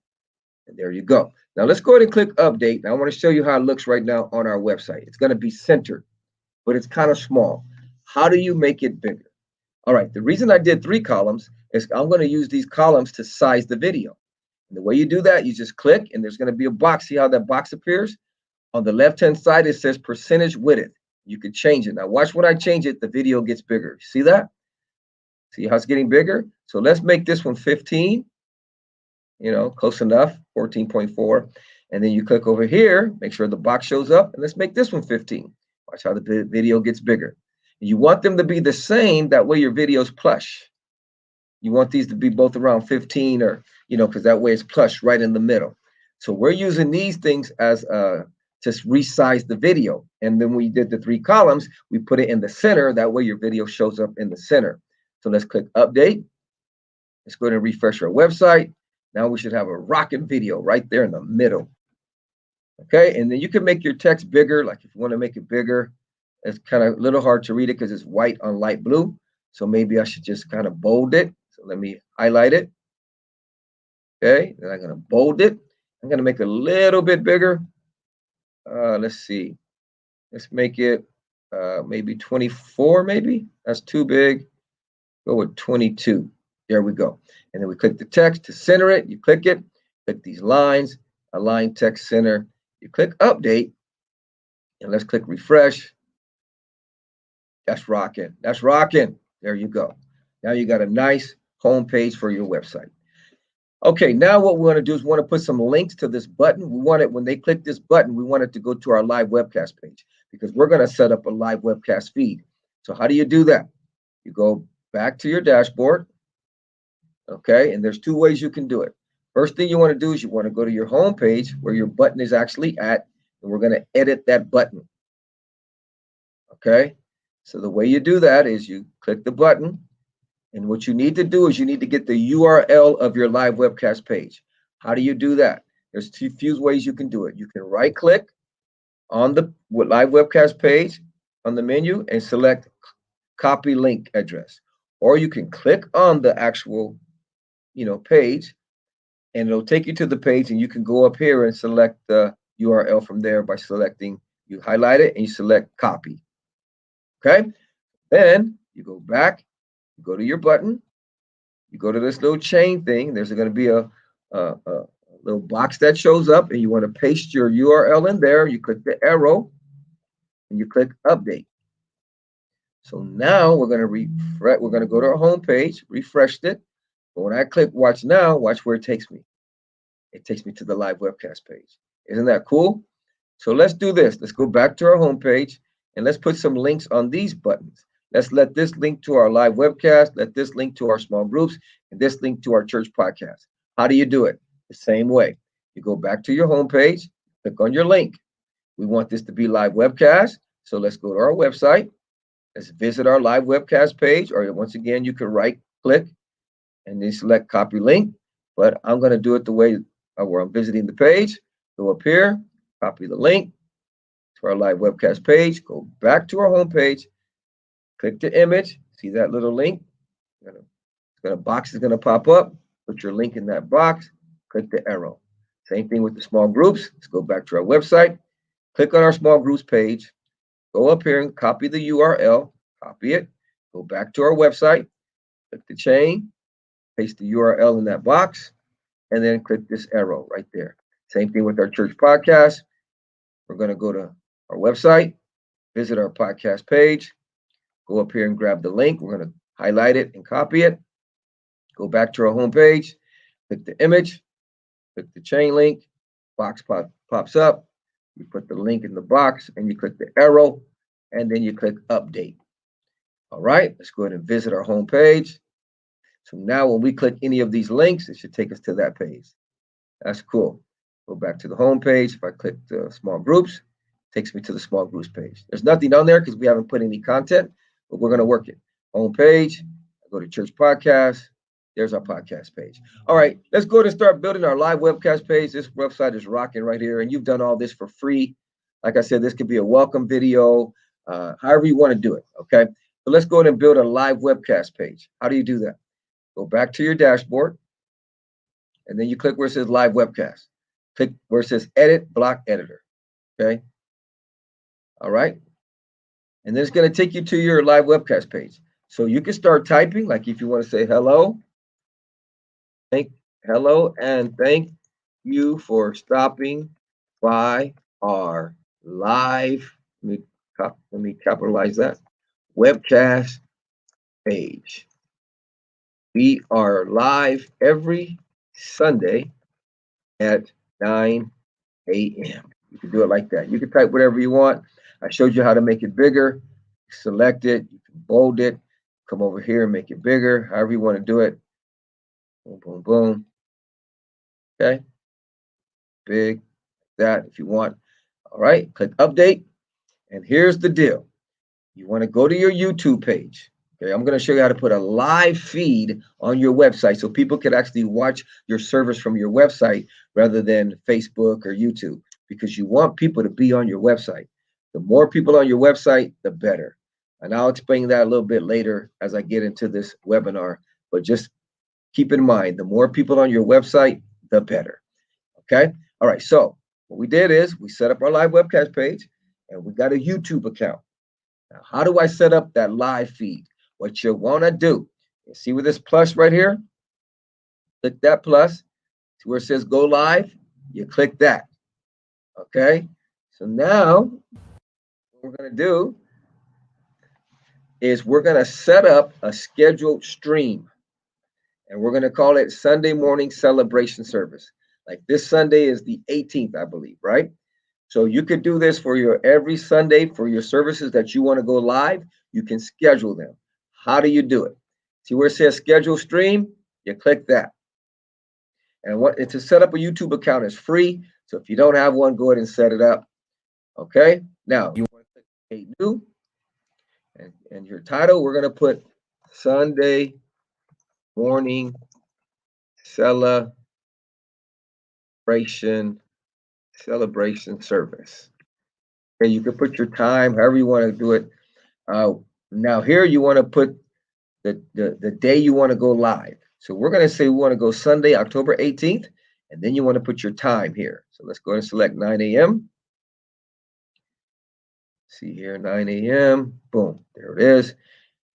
And there you go. Now let's go ahead and click update. Now I want to show you how it looks right now on our website. It's going to be centered, but it's kind of small. How do you make it bigger? All right. The reason I did 3 columns is I'm going to use these columns to size the video. And the way you do that, you just click and there's going to be a box. See how that box appears? On the left-hand side, it says percentage width. You could change it. Now watch when I change it, the video gets bigger. See that? See how it's getting bigger? So let's make this one 15. You know, close enough, 14.4. And then you click over here, make sure the box shows up, and let's make this one 15. Watch how the video gets bigger. You want them to be the same, that way your video's plush. You want these to be both around 15 or, because that way it's plush right in the middle. So we're using these things as to resize the video. And then we did the 3 columns, we put it in the center, that way your video shows up in the center. So let's click update. Let's go ahead and refresh our website. Now we should have a rocking video right there in the middle. Okay, and then you can make your text bigger. Like if you want to make it bigger, it's kind of a little hard to read it because it's white on light blue. So maybe I should just kind of bold it. So let me highlight it. Okay, then I'm going to bold it. I'm going to make it a little bit bigger. Let's see. Let's make it maybe 24, maybe. That's too big. Go with 22. There we go. And then we click the text to center it. You click it, click these lines, align text center. You click update, and let's click refresh. That's rocking. That's rocking. There you go. Now you got a nice home page for your website. Okay, now what we want to do is we want to put some links to this button. We want it, when they click this button, we want it to go to our live webcast page because we're going to set up a live webcast feed. So how do you do that? You go back to your dashboard. Okay, and there's 2 ways you can do it. First thing you want to do is you want to go to your home page where your button is actually at, and we're going to edit that button. Okay, so the way you do that is you click the button, and what you need to do is you need to get the URL of your live webcast page. How do you do that? There's two few ways you can do it. You can right click on the live webcast page on the menu and select copy link address, or you can click on the actual page, and it'll take you to the page, and you can go up here and select the URL from there by selecting, you highlight it and you select copy. Okay, then you go back, you go to your button, you go to this little chain thing. There's going to be a little box that shows up, and you want to paste your URL in there. You click the arrow and you click update. So now we're going to refresh. We're going to go to our home page, refreshed it. But when I click watch now, watch where it takes me. It takes me to the live webcast page. Isn't that cool? So let's do this. Let's go back to our home page and let's put some links on these buttons. Let's let this link to our live webcast, let this link to our small groups, and this link to our church podcast. How do you do it? The same way. You go back to your home page, click on your link. We want this to be live webcast. So let's go to our website. Let's visit our live webcast page, or once again, you can right click and then select copy link. But I'm going to do it the way where I'm visiting the page. Go up here, copy the link to our live webcast page, go back to our home page, click the image, see that little link? A box is going to pop up, put your link in that box, click the arrow. Same thing with the small groups. Let's go back to our website, click on our small groups page, go up here and copy the URL, copy it, go back to our website, click the chain, paste the URL in that box, and then click this arrow right there. Same thing with our church podcast. We're going to go to our website, visit our podcast page, go up here and grab the link. We're going to highlight it and copy it. Go back to our home page, click the image, click the chain link, box pops up. You put the link in the box and you click the arrow, and then you click update. All right, let's go ahead and visit our home page. So now when we click any of these links, it should take us to that page. That's cool. Go back to the home page. If I click the small groups, it takes me to the small groups page. There's nothing on there because we haven't put any content, but we're going to work it. Home page, I go to church podcast. There's our podcast page. All right, let's go and start building our live webcast page. This website is rocking right here, and you've done all this for free. Like I said, this could be a welcome video, however you want to do it, okay? So let's go ahead and build a live webcast page. How do you do that? Go back to your dashboard, and then you click where it says live webcast. Click where it says edit block editor, okay? All right, and then it's going to take you to your live webcast page. So you can start typing, like if you want to say hello, and thank you for stopping by our live, let me capitalize that, webcast page. We are live every Sunday at 9 a.m. You can do it like that. You can type whatever you want. I showed you how to make it bigger. Select it, you can bold it, come over here and make it bigger, however you want to do it. Boom, boom, boom. Okay. Big, that if you want. All right, click update. And here's the deal. You want to go to your YouTube page. Okay, I'm going to show you how to put a live feed on your website so people can actually watch your service from your website rather than Facebook or YouTube, because you want people to be on your website. The more people on your website, the better. And I'll explain that a little bit later as I get into this webinar. But just keep in mind, the more people on your website, the better. Okay. All right. So what we did is we set up our live webcast page, and we got a YouTube account. Now, how do I set up that live feed? What you want to do, you see with this plus right here? Click that plus. See where it says go live? You click that. Okay. So now what we're going to do is we're going to set up a scheduled stream, and we're going to call it Sunday morning celebration service. Like this Sunday is the 18th, I believe, right? So you could do this for your every Sunday for your services that you want to go live. You can schedule them. How do you do it? See where it says schedule stream? You click that. And to set up a YouTube account is free. So if you don't have one, go ahead and set it up. Okay. Now you want to click create new, and your title, we're going to put Sunday morning celebration celebration service. Okay, you can put your time, however you want to do it. Now here you want to put the day you want to go live. So we're going to say we want to go Sunday, October 18th, and then you want to put your time here. So let's go and select 9 a.m. See here, 9 a.m. Boom, there it is.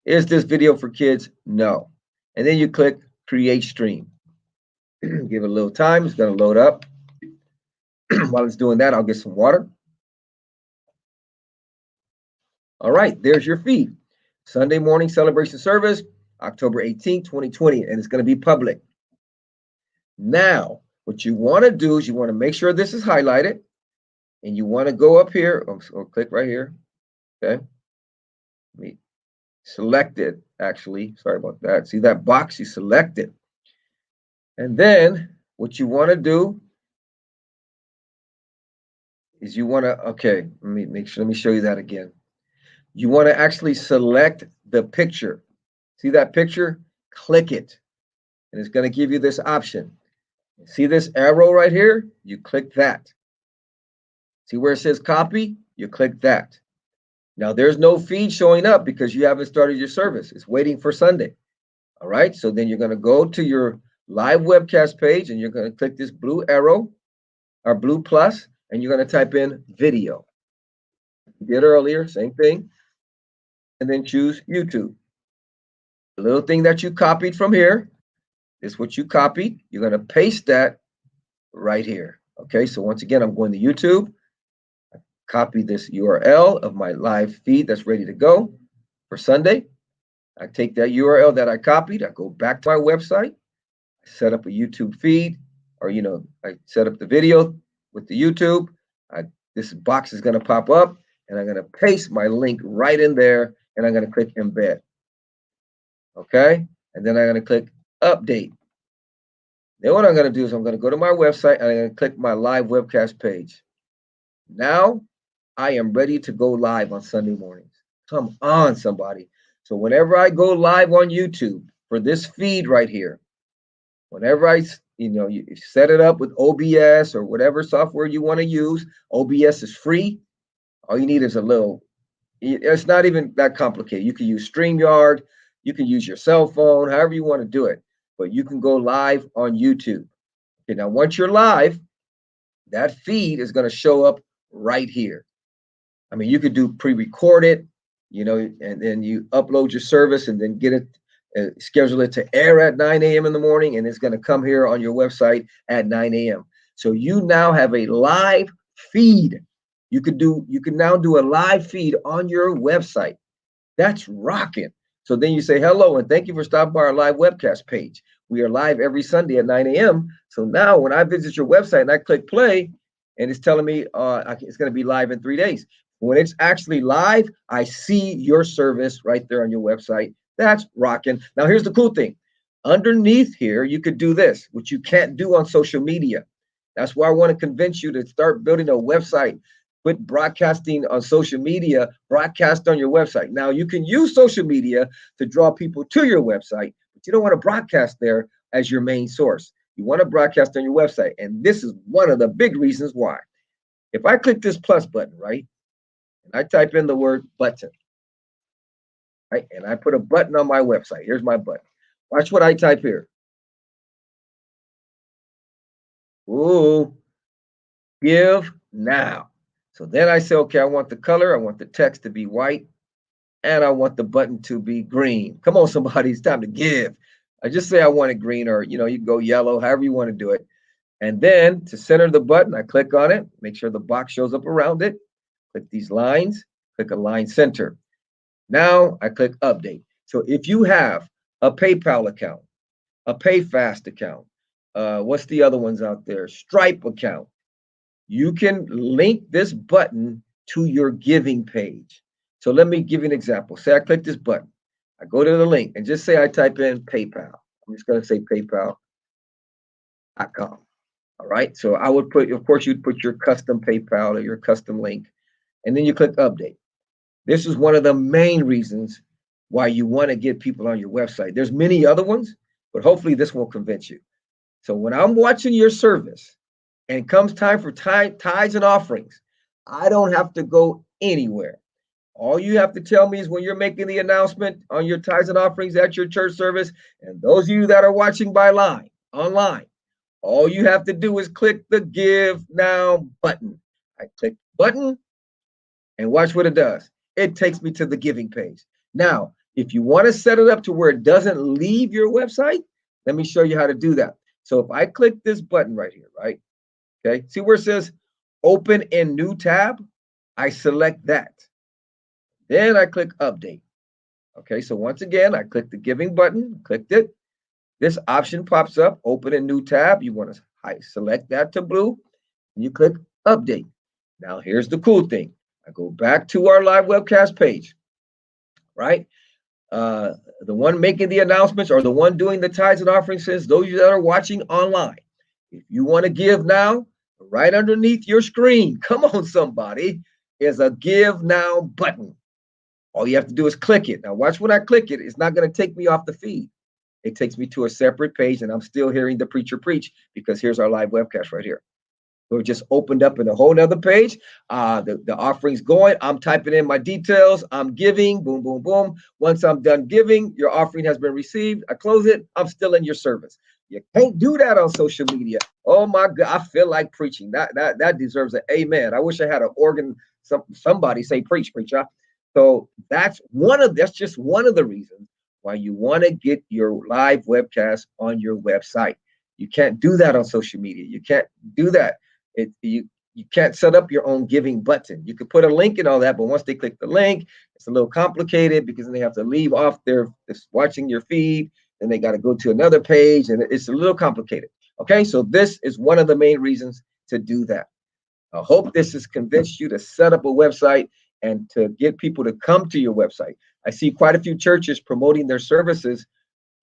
Is this video for kids? No. And then you click create stream. Give it a little time. It's going to load up. While it's doing that, I'll get some water. All right, there's your feed. Sunday morning celebration service, October 18th, 2020, and it's going to be public. Now, what you want to do is you want to make sure this is highlighted, and you want to go up here, or click right here, okay? Select it, actually. Sorry about that. See that box? You select it. And then what you want to do is you want to, okay, let me show you that again. You want to actually select the picture. See that picture? Click it. And it's going to give you this option. See this arrow right here? You click that. See where it says copy? You click that. Now there's no feed showing up because you haven't started your service. It's waiting for Sunday. All right. So then you're going to go to your live webcast page and you're going to click this blue arrow or blue plus, and you're going to type in video. You did earlier, same thing. And then choose YouTube. The little thing that you copied from here is what you copied. You're going to paste that right here. Okay. So once again, I'm going to YouTube. Copy this URL of my live feed that's ready to go for Sunday. I take that URL that I copied. I go back to my website. I set up a YouTube feed, or I set up the video with the YouTube. This box is going to pop up, and I'm going to paste my link right in there, and I'm going to click embed. Okay, and then I'm going to click update. Then what I'm going to do is I'm going to go to my website, and I'm going to click my live webcast page. Now I am ready to go live on Sunday mornings. Come on, somebody. So whenever I go live on YouTube for this feed right here, whenever you set it up with OBS or whatever software you want to use, OBS is free. All you need is it's not even that complicated. You can use StreamYard, you can use your cell phone, however you want to do it, but you can go live on YouTube. Okay, now once you're live, that feed is going to show up right here. I mean, you could do pre-recorded, and then you upload your service and then get it, schedule it to air at 9 a.m. in the morning, and it's going to come here on your website at 9 a.m. So you now have a live feed. You can now do a live feed on your website. That's rocking. So then you say hello and thank you for stopping by our live webcast page. We are live every Sunday at 9 a.m. So now when I visit your website and I click play, and it's telling me it's going to be live in 3 days. When it's actually live, I see your service right there on your website. That's rocking. Now, here's the cool thing. Underneath here, you could do this, which you can't do on social media. That's why I want to convince you to start building a website. Quit broadcasting on social media, broadcast on your website. Now, you can use social media to draw people to your website, but you don't want to broadcast there as your main source. You want to broadcast on your website. And this is one of the big reasons why. If I click this plus button, right, and I type in the word button, right, and I put a button on my website. Here's my button. Watch what I type here. Ooh, give now. So then I say, okay, I want the color. I want the text to be white, and I want the button to be green. Come on, somebody, it's time to give. I just say I want it green, or, you can go yellow, however you want to do it. And then to center the button, I click on it, make sure the box shows up around it. Click these lines, click Align Center. Now I click Update. So if you have a PayPal account, a PayFast account, what's the other ones out there? Stripe account. You can link this button to your giving page. So let me give you an example. Say I click this button. I go to the link and just say I type in PayPal. I'm just going to say PayPal.com. All right. So I would put, of course, you'd put your custom PayPal or your custom link, and then you click Update. This is one of the main reasons why you want to get people on your website. There's many other ones, but hopefully this will convince you. So when I'm watching your service, and comes time for tithes and offerings, I don't have to go anywhere. All you have to tell me is when you're making the announcement on your tithes and offerings at your church service, and those of you that are watching by line, online, all you have to do is click the Give Now button. I click the button and watch what it does. It takes me to the giving page. Now, if you want to set it up to where it doesn't leave your website, let me show you how to do that. So if I click this button right here, right? Okay, see where it says open in new tab? I select that. Then I click update. Okay, so once again, I click the giving button, clicked it. This option pops up, open a new tab. You want to select that to blue, and you click update. Now, here's the cool thing. I go back to our live webcast page, right? The one making the announcements or the one doing the tithes and offerings says, those of you that are watching online, if you want to give now, right underneath your screen, come on, somebody, is a give now button. All you have to do is click it. Now, watch when I click it, it's not going to take me off the feed. It takes me to a separate page, and I'm still hearing the preacher preach because here's our live webcast right here. So it just opened up in a whole nother page. The offering's going. I'm typing in my details. I'm giving. Boom, boom, boom. Once I'm done giving, your offering has been received. I close it. I'm still in your service. You can't do that on social media. Oh my God, I feel like preaching. That deserves an amen. I wish I had an organ. Somebody say preach, preacher. So that's just one of the reasons why you want to get your live webcast on your website. You can't do that on social media. You can't do that. You can't set up your own giving button. You could put a link and all that, but once they click the link, it's a little complicated because then they have to leave off their watching your feed, and they got to go to another page, and it's a little complicated. Okay, so this is one of the main reasons to do that. I hope this has convinced you to set up a website and to get people to come to your website. I see quite a few churches promoting their services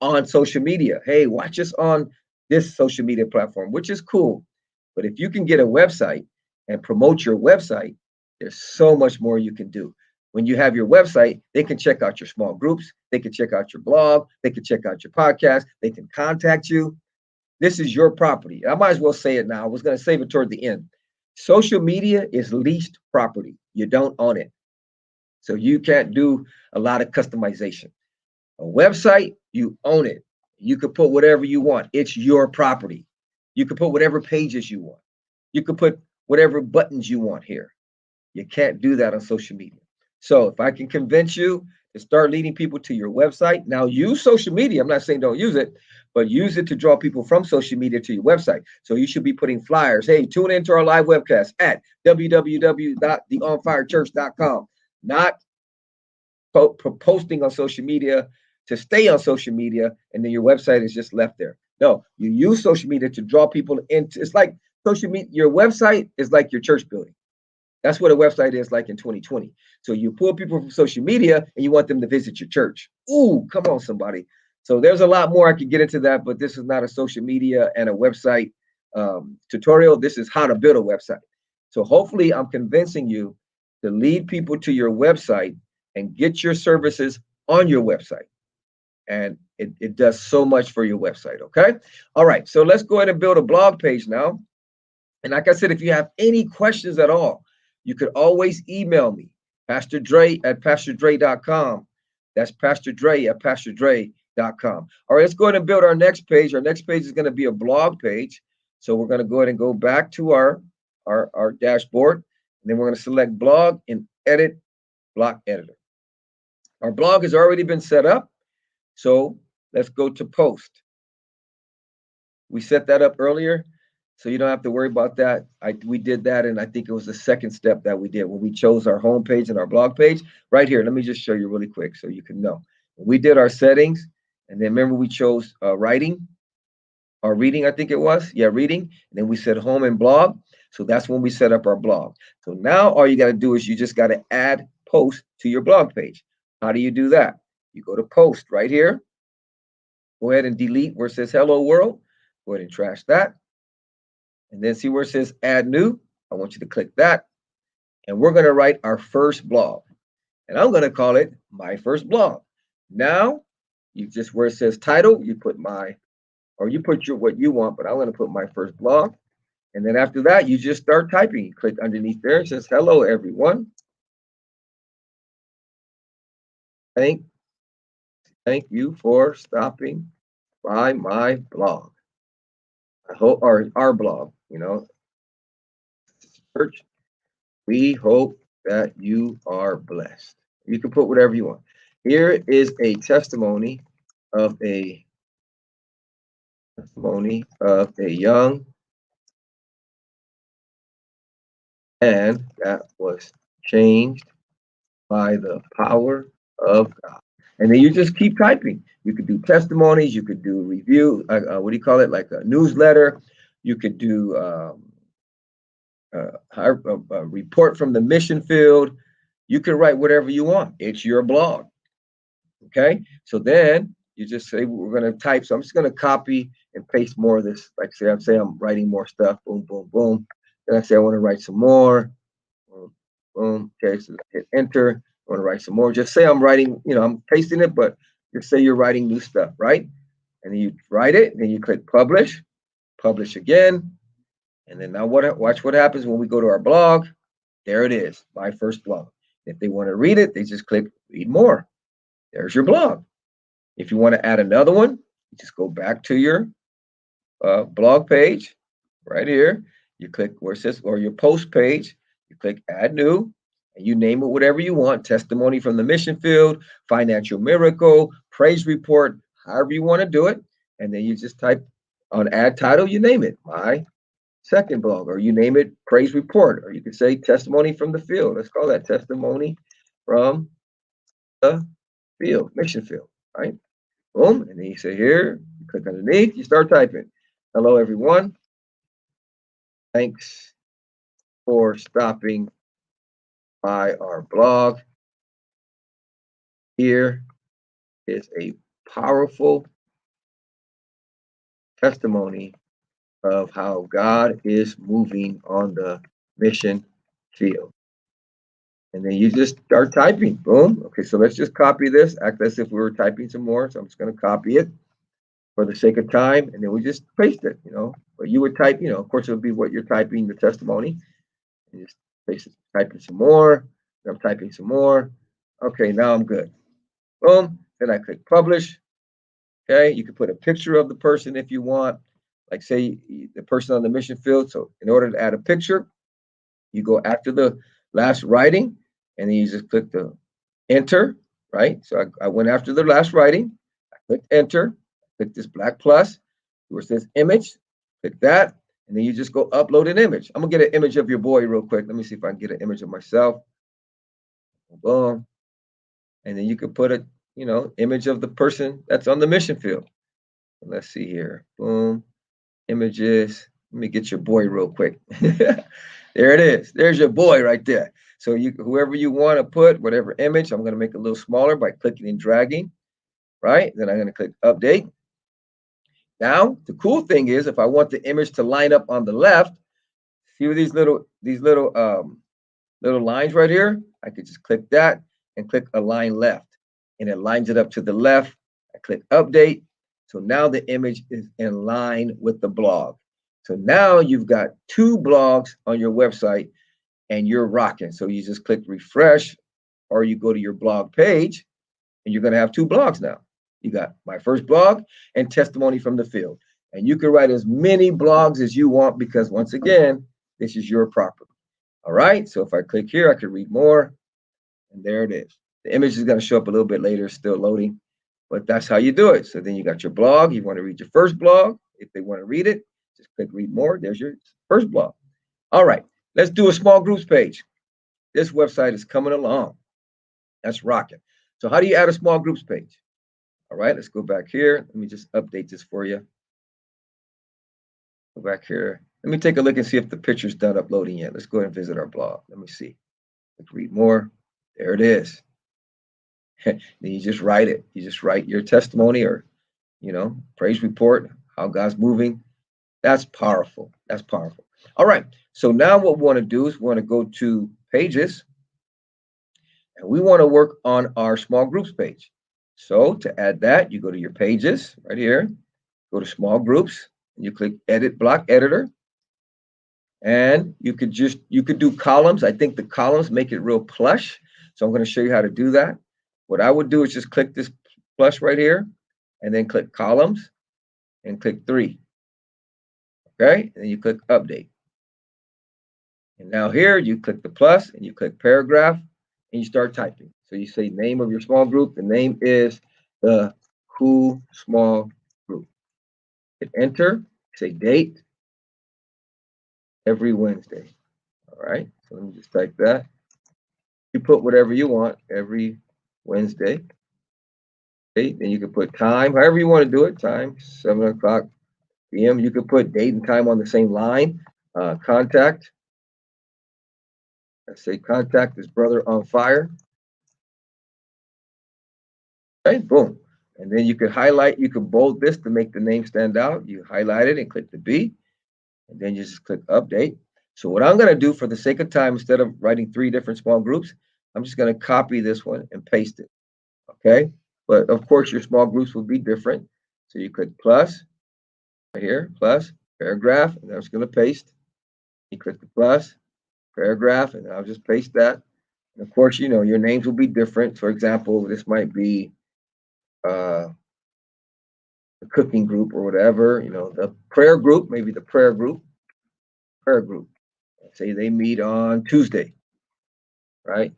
on social media. Hey, watch us on this social media platform, which is cool. But if you can get a website and promote your website, there's so much more you can do. When you have your website, they can check out your small groups. They can check out your blog. They can check out your podcast. They can contact you. This is your property. I might as well say it now. I was going to save it toward the end. Social media is leased property. You don't own it. So you can't do a lot of customization. A website, you own it. You could put whatever you want. It's your property. You could put whatever pages you want. You could put whatever buttons you want here. You can't do that on social media. So if I can convince you to start leading people to your website, now use social media. I'm not saying don't use it, but use it to draw people from social media to your website. So you should be putting flyers. Hey, tune into our live webcast at www.theonfirechurch.com. Not posting on social media to stay on social media, and then your website is just left there. No, you use social media to draw people into. It's like social media. Your website is like your church building. That's what a website is like in 2020. So you pull people from social media and you want them to visit your church. Ooh, come on, somebody. So there's a lot more I could get into that, but this is not a social media and a website tutorial. This is how to build a website. So hopefully I'm convincing you to lead people to your website and get your services on your website. And it does so much for your website, okay? All right, so let's go ahead and build a blog page now. And like I said, if you have any questions at all, you could always email me, Pastor Dre at PastorDre.com. That's Pastor Dre at PastorDre.com. All right, let's go ahead and build our next page. Our next page is going to be a blog page. So we're going to go ahead and go back to our dashboard. And then we're going to select blog and edit block editor. Our blog has already been set up. So let's go to post. We set that up earlier, so you don't have to worry about that. We did that, and I think it was the second step that we did when we chose our home page and our blog page. Right here, let me just show you really quick so you can know. We did our settings, and then remember we chose writing or reading, I think it was. Yeah, reading. And then we said home and blog. So that's when we set up our blog. So now all you got to do is you just got to add post to your blog page. How do you do that? You go to post right here. Go ahead and delete where it says hello world. Go ahead and trash that. And then see where it says add new. I want you to click that. And we're going to write our first blog. And I'm going to call it my first blog. Now, you just where it says title, you put my, or you put your what you want, but I'm going to put my first blog. And then after that, you just start typing. You click underneath there. It says, hello, everyone. Thank you for stopping by my blog. I hope our blog, church. We hope that you are blessed. You can put whatever you want. Here is a testimony of a young man that was changed by the power of God. And then you just keep typing. You could do testimonies. You could do review. What do you call it? Like a newsletter. You could do a report from the mission field. You can write whatever you want. It's your blog. Okay. So then you just say, we're going to type. So I'm just going to copy and paste more of this. Like say I'm writing more stuff. Boom, boom, boom. Then I say I want to write some more. Boom, boom. Okay. So hit enter. I want to write some more. Just say I'm writing, I'm pasting it, but just say you're writing new stuff, right? And then you write it, and then you click publish, publish again. And then now watch what happens when we go to our blog. There it is, my first blog. If they want to read it, they just click read more. There's your blog. If you want to add another one, you just go back to your blog page right here. You click where it says, or your post page, you click add new, and you name it whatever you want. Testimony from the mission field, financial miracle, praise report, however you want to do it. And then you just type on add title, you name it, my second blog, or you name it praise report, or you can say testimony from the field. Let's call that testimony from the field, mission field, right? Boom. And then you say here, you click underneath, you start typing. Hello, everyone. Thanks for stopping by our blog. Here is a powerful testimony of how God is moving on the mission field. And then you just start typing. Boom. Okay, so let's just copy this, act as if we were typing some more. So I'm just going to copy it for the sake of time, and then we just paste it, But you would type, of course, it would be what you're typing, the testimony. And just paste it, typing some more. I'm typing some more. Okay, now I'm good. Boom. Then I click publish. Okay, you can put a picture of the person if you want, like say the person on the mission field. So in order to add a picture, you go after the last writing, and then you just click the enter, right? So I went after the last writing. I clicked enter. Click this black plus where it says image. Click that, and then you just go upload an image. I'm gonna get an image of your boy real quick. Let me see if I can get an image of myself. Boom. And then you can put a image of the person that's on the mission field. Let's see here. Boom. Images. Let me get your boy real quick. There it is. There's your boy right there. So whoever you want to put, whatever image, I'm going to make it a little smaller by clicking and dragging, right? Then I'm going to click update. Now, the cool thing is, if I want the image to line up on the left, see these little lines right here? I could just click that and click align left, and it lines it up to the left. I click update. So now the image is in line with the blog. So now you've got two blogs on your website and you're rocking. So you just click refresh, or you go to your blog page, and you're going to have two blogs now. You got my first blog and testimony from the field. And you can write as many blogs as you want, because once again, this is your property. All right. So if I click here, I can read more, and there it is. The image is going to show up a little bit later, still loading, but that's how you do it. So then you got your blog. You want to read your first blog. If they want to read it, just click read more. There's your first blog. All right. Let's do a small groups page. This website is coming along. That's rocking. So how do you add a small groups page? All right, let's go back here. Let me just update this for you. Go back here. Let me take a look and see if the picture's done uploading yet. Let's go ahead and visit our blog. Let me see. Let's read more. There it is. Then you just write it. You just write your testimony, or, praise report, how God's moving. That's powerful. That's powerful. All right. So now what we want to do is we want to go to pages, and we want to work on our small groups page. So to add that, you go to your pages right here, go to small groups, and you click edit block editor. And you could do columns. I think the columns make it real plush. So I'm going to show you how to do that. What I would do is just click this plus right here and then click columns and click 3. Okay, and then you click update. And now here you click the plus and you click paragraph and you start typing. So you say name of your small group. The name is the Who Small Group. Hit enter, say date, every Wednesday. All right, so let me just type that. You put whatever you want, every Wednesday. Okay, then you can put time, however you want to do it, time, 7 o'clock p.m. You can put date and time on the same line. Contact. I say contact this brother on fire. Okay, boom. And then you could highlight, you could bold this to make the name stand out. You highlight it and click the B, and then you just click update. So what I'm going to do for the sake of time, instead of writing 3 different small groups, I'm just going to copy this one and paste it. Okay, but of course your small groups will be different. So you click plus right here, plus paragraph, and I'm just going to paste. You click the plus paragraph, and I'll just paste that. And of course, your names will be different. For example, this might be a cooking group or whatever. The prayer group, maybe the prayer group. Say they meet on Tuesday, right?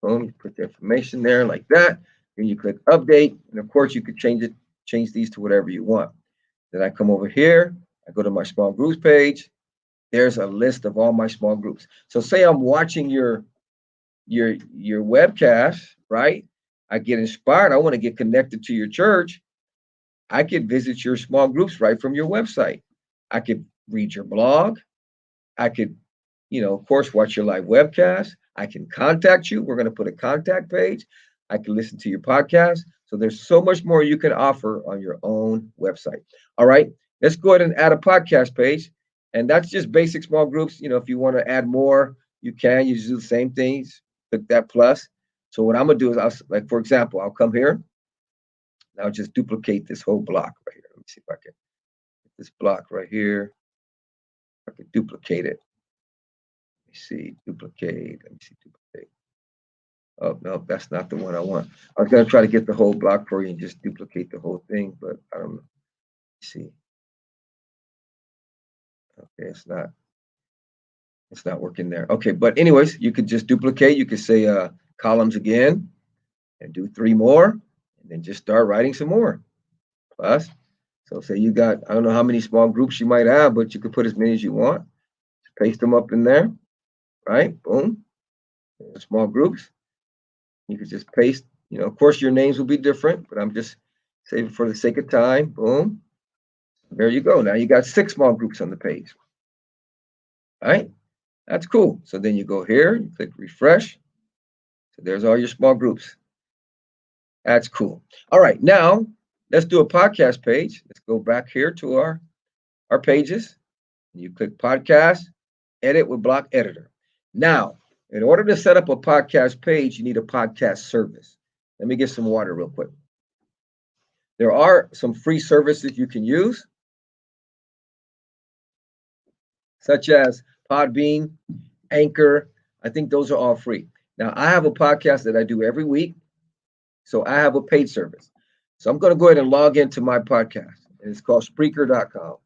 Boom, you put the information there like that. Then you click update, and of course you could change these to whatever you want. Then I come over here, I go to my small groups page. There's a list of all my small groups. So say I'm watching your webcast, right? I get inspired. I want to get connected to your church. I could visit your small groups right from your website. I could read your blog. I could, of course, watch your live webcast. I can contact you. We're going to put a contact page. I can listen to your podcast. So there's so much more you can offer on your own website. All right, let's go ahead and add a podcast page. And that's just basic small groups. If you want to add more, you can. You just do the same things. Click that plus. So what I'm going to do is, for example, I'll come here. I'll just duplicate this whole block right here. Let me see if I can get this block right here. I can duplicate it. Let me see, duplicate. Let me see, duplicate. Oh, no, that's not the one I want. I was going to try to get the whole block for you and just duplicate the whole thing, but I don't know. Let's see. Okay, it's not working there. Okay, but anyways, you could just duplicate. You could say columns again and do 3 more, and then just start writing some more. Plus, so say you got, I don't know how many small groups you might have, but you could put as many as you want. Just paste them up in there, right? Boom. Small groups. You could just paste, of course your names will be different, but I'm just saving for the sake of time. Boom. There you go. Now you got 6 small groups on the page. All right. That's cool. So then you go here, you click refresh. So there's all your small groups. That's cool. All right. Now let's do a podcast page. Let's go back here to our pages. You click podcast, edit with block editor. Now, in order to set up a podcast page, you need a podcast service. Let me get some water real quick. There are some free services you can use, such as Podbean, Anchor. I think those are all free. Now, I have a podcast that I do every week, so I have a paid service. So I'm going to go ahead and log into my podcast. And it's called Spreaker.com.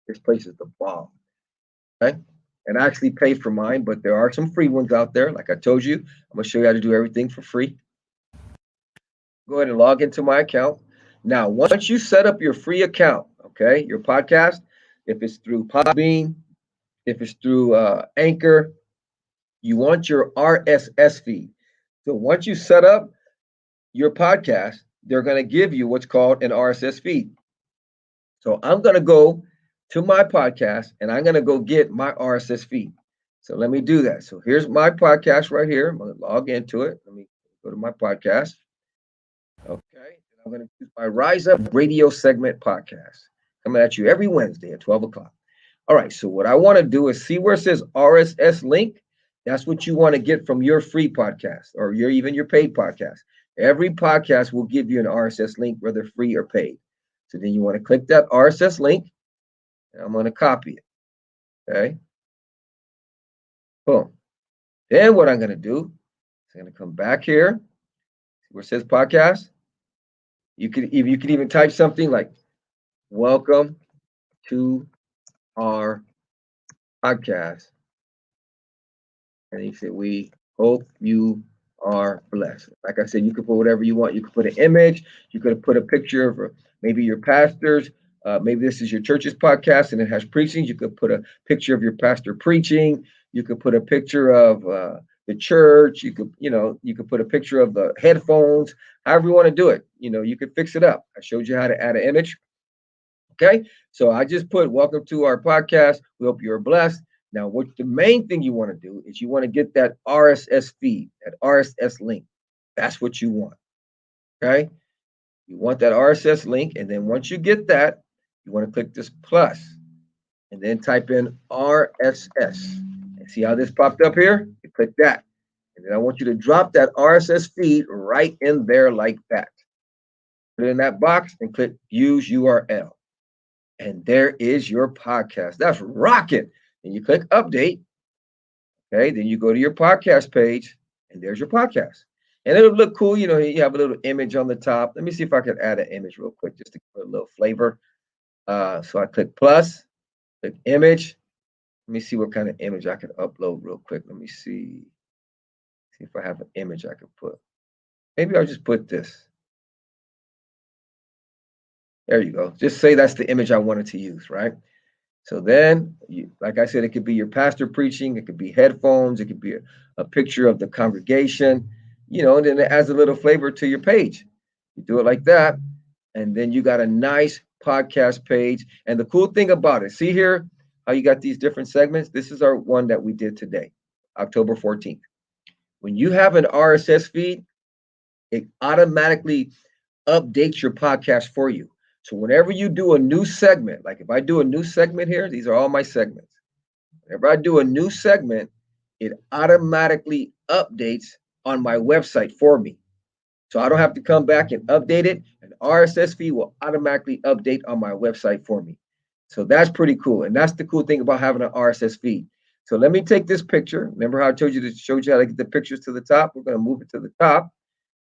This place is the bomb. Okay? And I actually pay for mine, but there are some free ones out there. Like I told you, I'm going to show you how to do everything for free. Go ahead and log into my account. Now, once you set up your free account, okay, your podcast, if it's through Podbean, if it's through Anchor, you want your RSS feed. So once you set up your podcast, they're going to give you what's called an RSS feed. So I'm going to go to my podcast and I'm going to go get my RSS feed. So let me do that. So here's my podcast right here. I'm going to log into it. Let me go to my podcast. Okay. I'm going to use my Rise Up Radio Segment podcast coming at you every Wednesday at 12 o'clock. All right. So what I want to do is see where it says RSS link. That's what you want to get from your free podcast or even your paid podcast. Every podcast will give you an RSS link, whether free or paid. So then you want to click that RSS link. And I'm going to copy it. Okay. Boom. Then what I'm going to do is I'm going to come back here where it says podcast. You could even type something like welcome to our podcast. And he said, we hope you are blessed. Like I said, you could put whatever you want. You could put an image. You could put a picture of maybe your pastors. Maybe this is your church's podcast and it has preaching. You could put a picture of your pastor preaching. You could put a picture of the church. You could put a picture of the headphones. However you want to do it. You could fix it up. I showed you how to add an image. Okay, so I just put welcome to our podcast. We hope you're blessed. Now, what the main thing you want to do is you want to get that RSS feed, that RSS link. That's what you want. Okay, you want that RSS link, and then once you get that, you want to click this plus, and then type in RSS. And see how this popped up here? You click that, and then I want you to drop that RSS feed right in there like that. Put it in that box and click use URL. And there is your podcast. That's rocking. And you click update. Okay. Then you go to your podcast page and there's your podcast. And it'll look cool. You have a little image on the top. Let me see if I can add an image real quick just to give it a little flavor. So I click plus, click image. Let me see what kind of image I can upload real quick. Let me see if I have an image I can put. Maybe I'll just put this. There you go. Just say that's the image I wanted to use, right? So then, like I said, it could be your pastor preaching, it could be headphones, it could be a picture of the congregation, and then it adds a little flavor to your page. You do it like that, and then you got a nice podcast page. And the cool thing about it, see here how you got these different segments? This is our one that we did today, October 14th. When you have an RSS feed, it automatically updates your podcast for you. So whenever you do a new segment, like if I do a new segment here, these are all my segments. Whenever I do a new segment, it automatically updates on my website for me. So I don't have to come back and update it. An RSS feed will automatically update on my website for me. So that's pretty cool. And that's the cool thing about having an RSS feed. So let me take this picture. Remember how I showed you how to get the pictures to the top? We're going to move it to the top.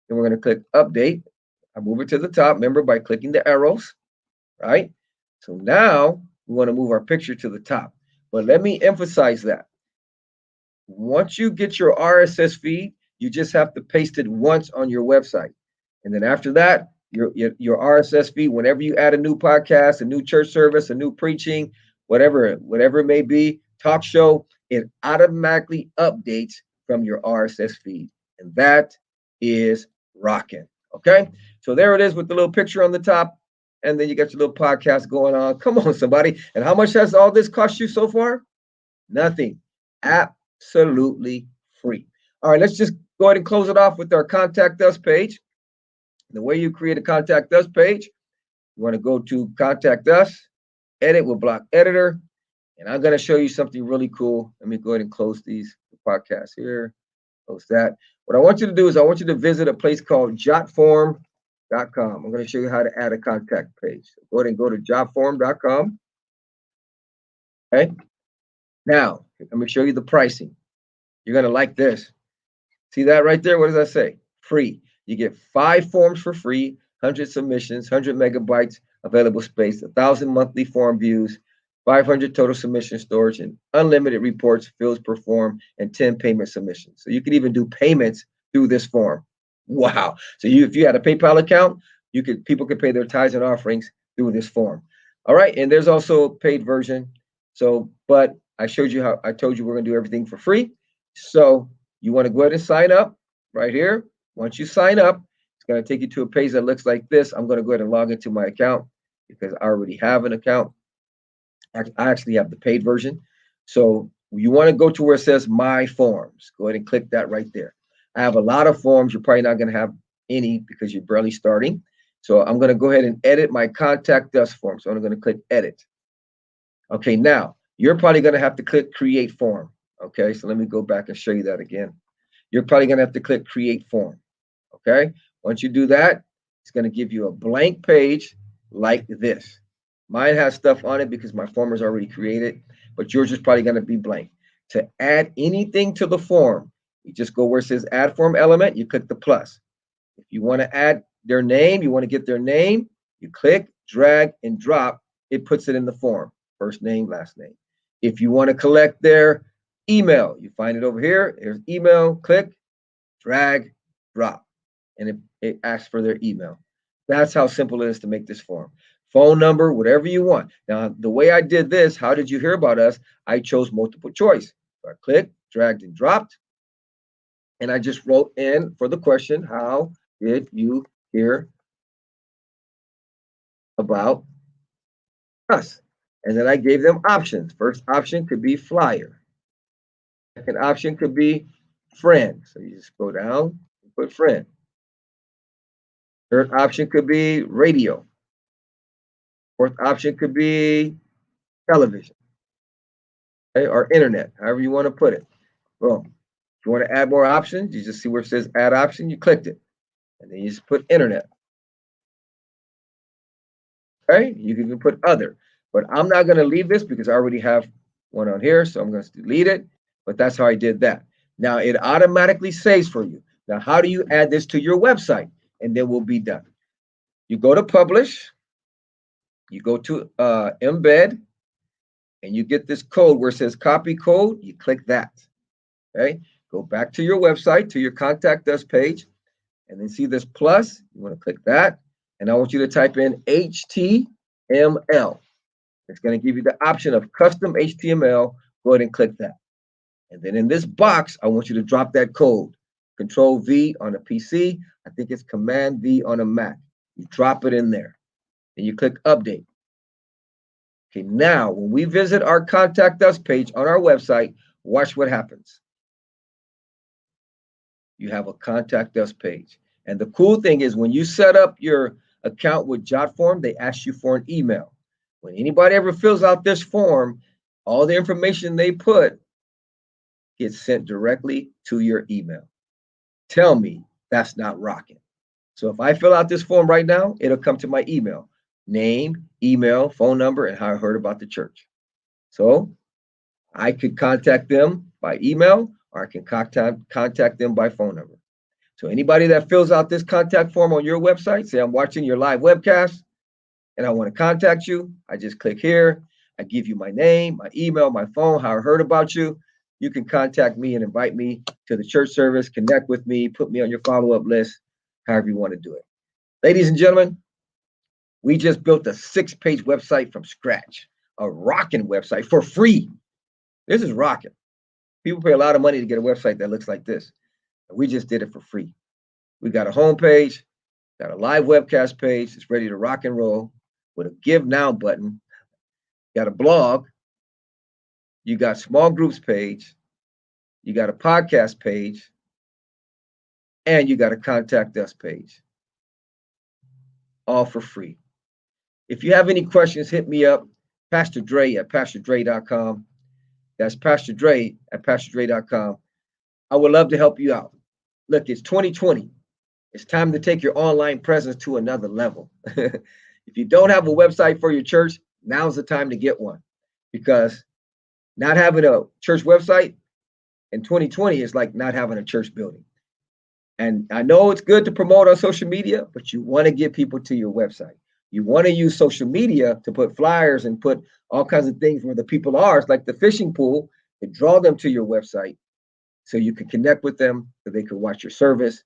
And we're going to click update. I move it to the top, remember, by clicking the arrows, right? So now we want to move our picture to the top. But let me emphasize that. Once you get your RSS feed, you just have to paste it once on your website. And then after that, your RSS feed, whenever you add a new podcast, a new church service, a new preaching, whatever it may be, talk show, it automatically updates from your RSS feed. And that is rocking. Okay, so there it is with the little picture on the top, and then you got your little podcast going on. Come on, somebody. And how much has all this cost you so far? Nothing. Absolutely free. All right, let's just go ahead and close it off with our Contact Us page. The way you create a Contact Us page, you want to go to Contact Us, edit with Block Editor, and I'm going to show you something really cool. Let me go ahead and close these podcasts here. Close that. What I want you to do is I want you to visit a place called jotform.com. I'm going to show you how to add a contact page. So go ahead and go to jotform.com. Okay. Now, let me show you the pricing. You're going to like this. See that right there? What does that say? Free. You get 5 forms for free, 100 submissions, 100 megabytes available space, 1,000 monthly form views, 500 total submission storage, and unlimited reports, fields per form, and 10 payment submissions. So you can even do payments through this form. Wow. So if you had a PayPal account, people could pay their tithes and offerings through this form. All right. And there's also a paid version. But I told you we're going to do everything for free. So you want to go ahead and sign up right here. Once you sign up, it's going to take you to a page that looks like this. I'm going to go ahead and log into my account because I already have an account. I actually have the paid version. So you want to go to where it says My Forms. Go ahead and click that right there. I have a lot of forms. You're probably not going to have any because you're barely starting. So I'm going to go ahead and edit my Contact Us form. So I'm going to click Edit. Okay, now you're probably going to have to click Create Form. Okay, so let me go back and show you that again. You're probably going to have to click Create Form. Okay, once you do that, it's going to give you a blank page like this. Mine has stuff on it because my form is already created, but yours is probably going to be blank. To add anything to the form, you just go where it says add form element, you click the plus. If you want to add their name, you want to get their name, you click, drag, and drop. It puts it in the form, first name, last name. If you want to collect their email, you find it over here. There's email, click, drag, drop, and it asks for their email. That's how simple it is to make this form. Phone number, whatever you want. Now, the way I did this, how did you hear about us? I chose multiple choice. So I clicked, dragged, and dropped. And I just wrote in for the question, how did you hear about us? And then I gave them options. First option could be flyer. Second option could be friend. So you just go down and put friend. Third option could be radio. Fourth option could be television, okay, or internet, however you want to put it. Boom. If you want to add more options, you just see where it says add option, you clicked it. And then you just put internet. Okay, you can even put other. But I'm not going to leave this because I already have one on here, so I'm going to delete it. But that's how I did that. Now it automatically saves for you. Now, how do you add this to your website? And then we'll be done. You go to publish, you go to embed, and you get this code where it says copy code. You click that. Okay, go back to your website, to your contact us page, and then see this plus. You want to click that. And I want you to type in HTML. It's going to give you the option of custom HTML. Go ahead and click that. And then in this box, I want you to drop that code. Control V on a PC. I think it's Command V on a Mac. You drop it in there. And you click update. Okay, now when we visit our contact us page on our website, watch what happens. You have a contact us page. And the cool thing is when you set up your account with JotForm, they ask you for an email. When anybody ever fills out this form, all the information they put gets sent directly to your email. Tell me that's not rocking. So if I fill out this form right now, it'll come to my email. Name, email, phone number, and how I heard about the church. So I could contact them by email, or I can contact them by phone number. So anybody that fills out this contact form on your website, say I'm watching your live webcast and I want to contact you, I just click here. I give you my name, my email, my phone, how I heard about you. You can contact me and invite me to the church service, connect with me, put me on your follow-up list, however you want to do it. Ladies and gentlemen, we just built a 6-page website from scratch, a rocking website for free. This is rocking. People pay a lot of money to get a website that looks like this. We just did it for free. We got a homepage, got a live webcast page. It's ready to rock and roll with a Give Now button. Got a blog. You got small groups page. You got a podcast page. And you got a contact us page. All for free. If you have any questions, hit me up. Pastor Dre at PastorDre.com. That's Pastor Dre at PastorDre.com. I would love to help you out. Look, it's 2020. It's time to take your online presence to another level. If you don't have a website for your church, now's the time to get one. Because not having a church website in 2020 is like not having a church building. And I know it's good to promote on social media, but you want to get people to your website. You want to use social media to put flyers and put all kinds of things where the people are. It's like the fishing pool, to draw them to your website so you can connect with them, so they can watch your service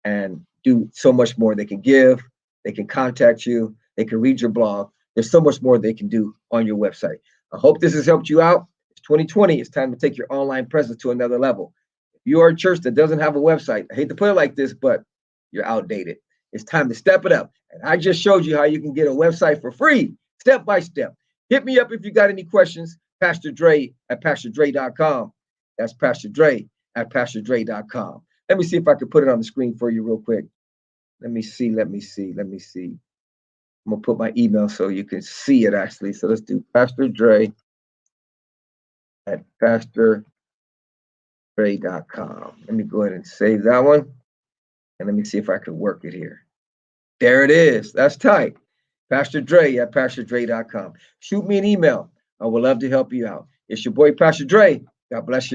and do so much more. They can give, they can contact you, they can read your blog. There's so much more they can do on your website. I hope this has helped you out. It's 2020. It's time to take your online presence to another level. If you are a church that doesn't have a website, I hate to put it like this, but you're outdated. It's time to step it up. And I just showed you how you can get a website for free, step by step. Hit me up if you got any questions. Pastor Dre at PastorDre.com. That's Pastor Dre at PastorDre.com. Let me see if I can put it on the screen for you real quick. Let me see. I'm going to put my email so you can see it actually. So let's do Pastor Dre at PastorDre.com. Let me go ahead and save that one. And let me see if I can work it here. There it is. That's tight. Pastor Dre at PastorDre.com. Shoot me an email. I would love to help you out. It's your boy, Pastor Dre. God bless you.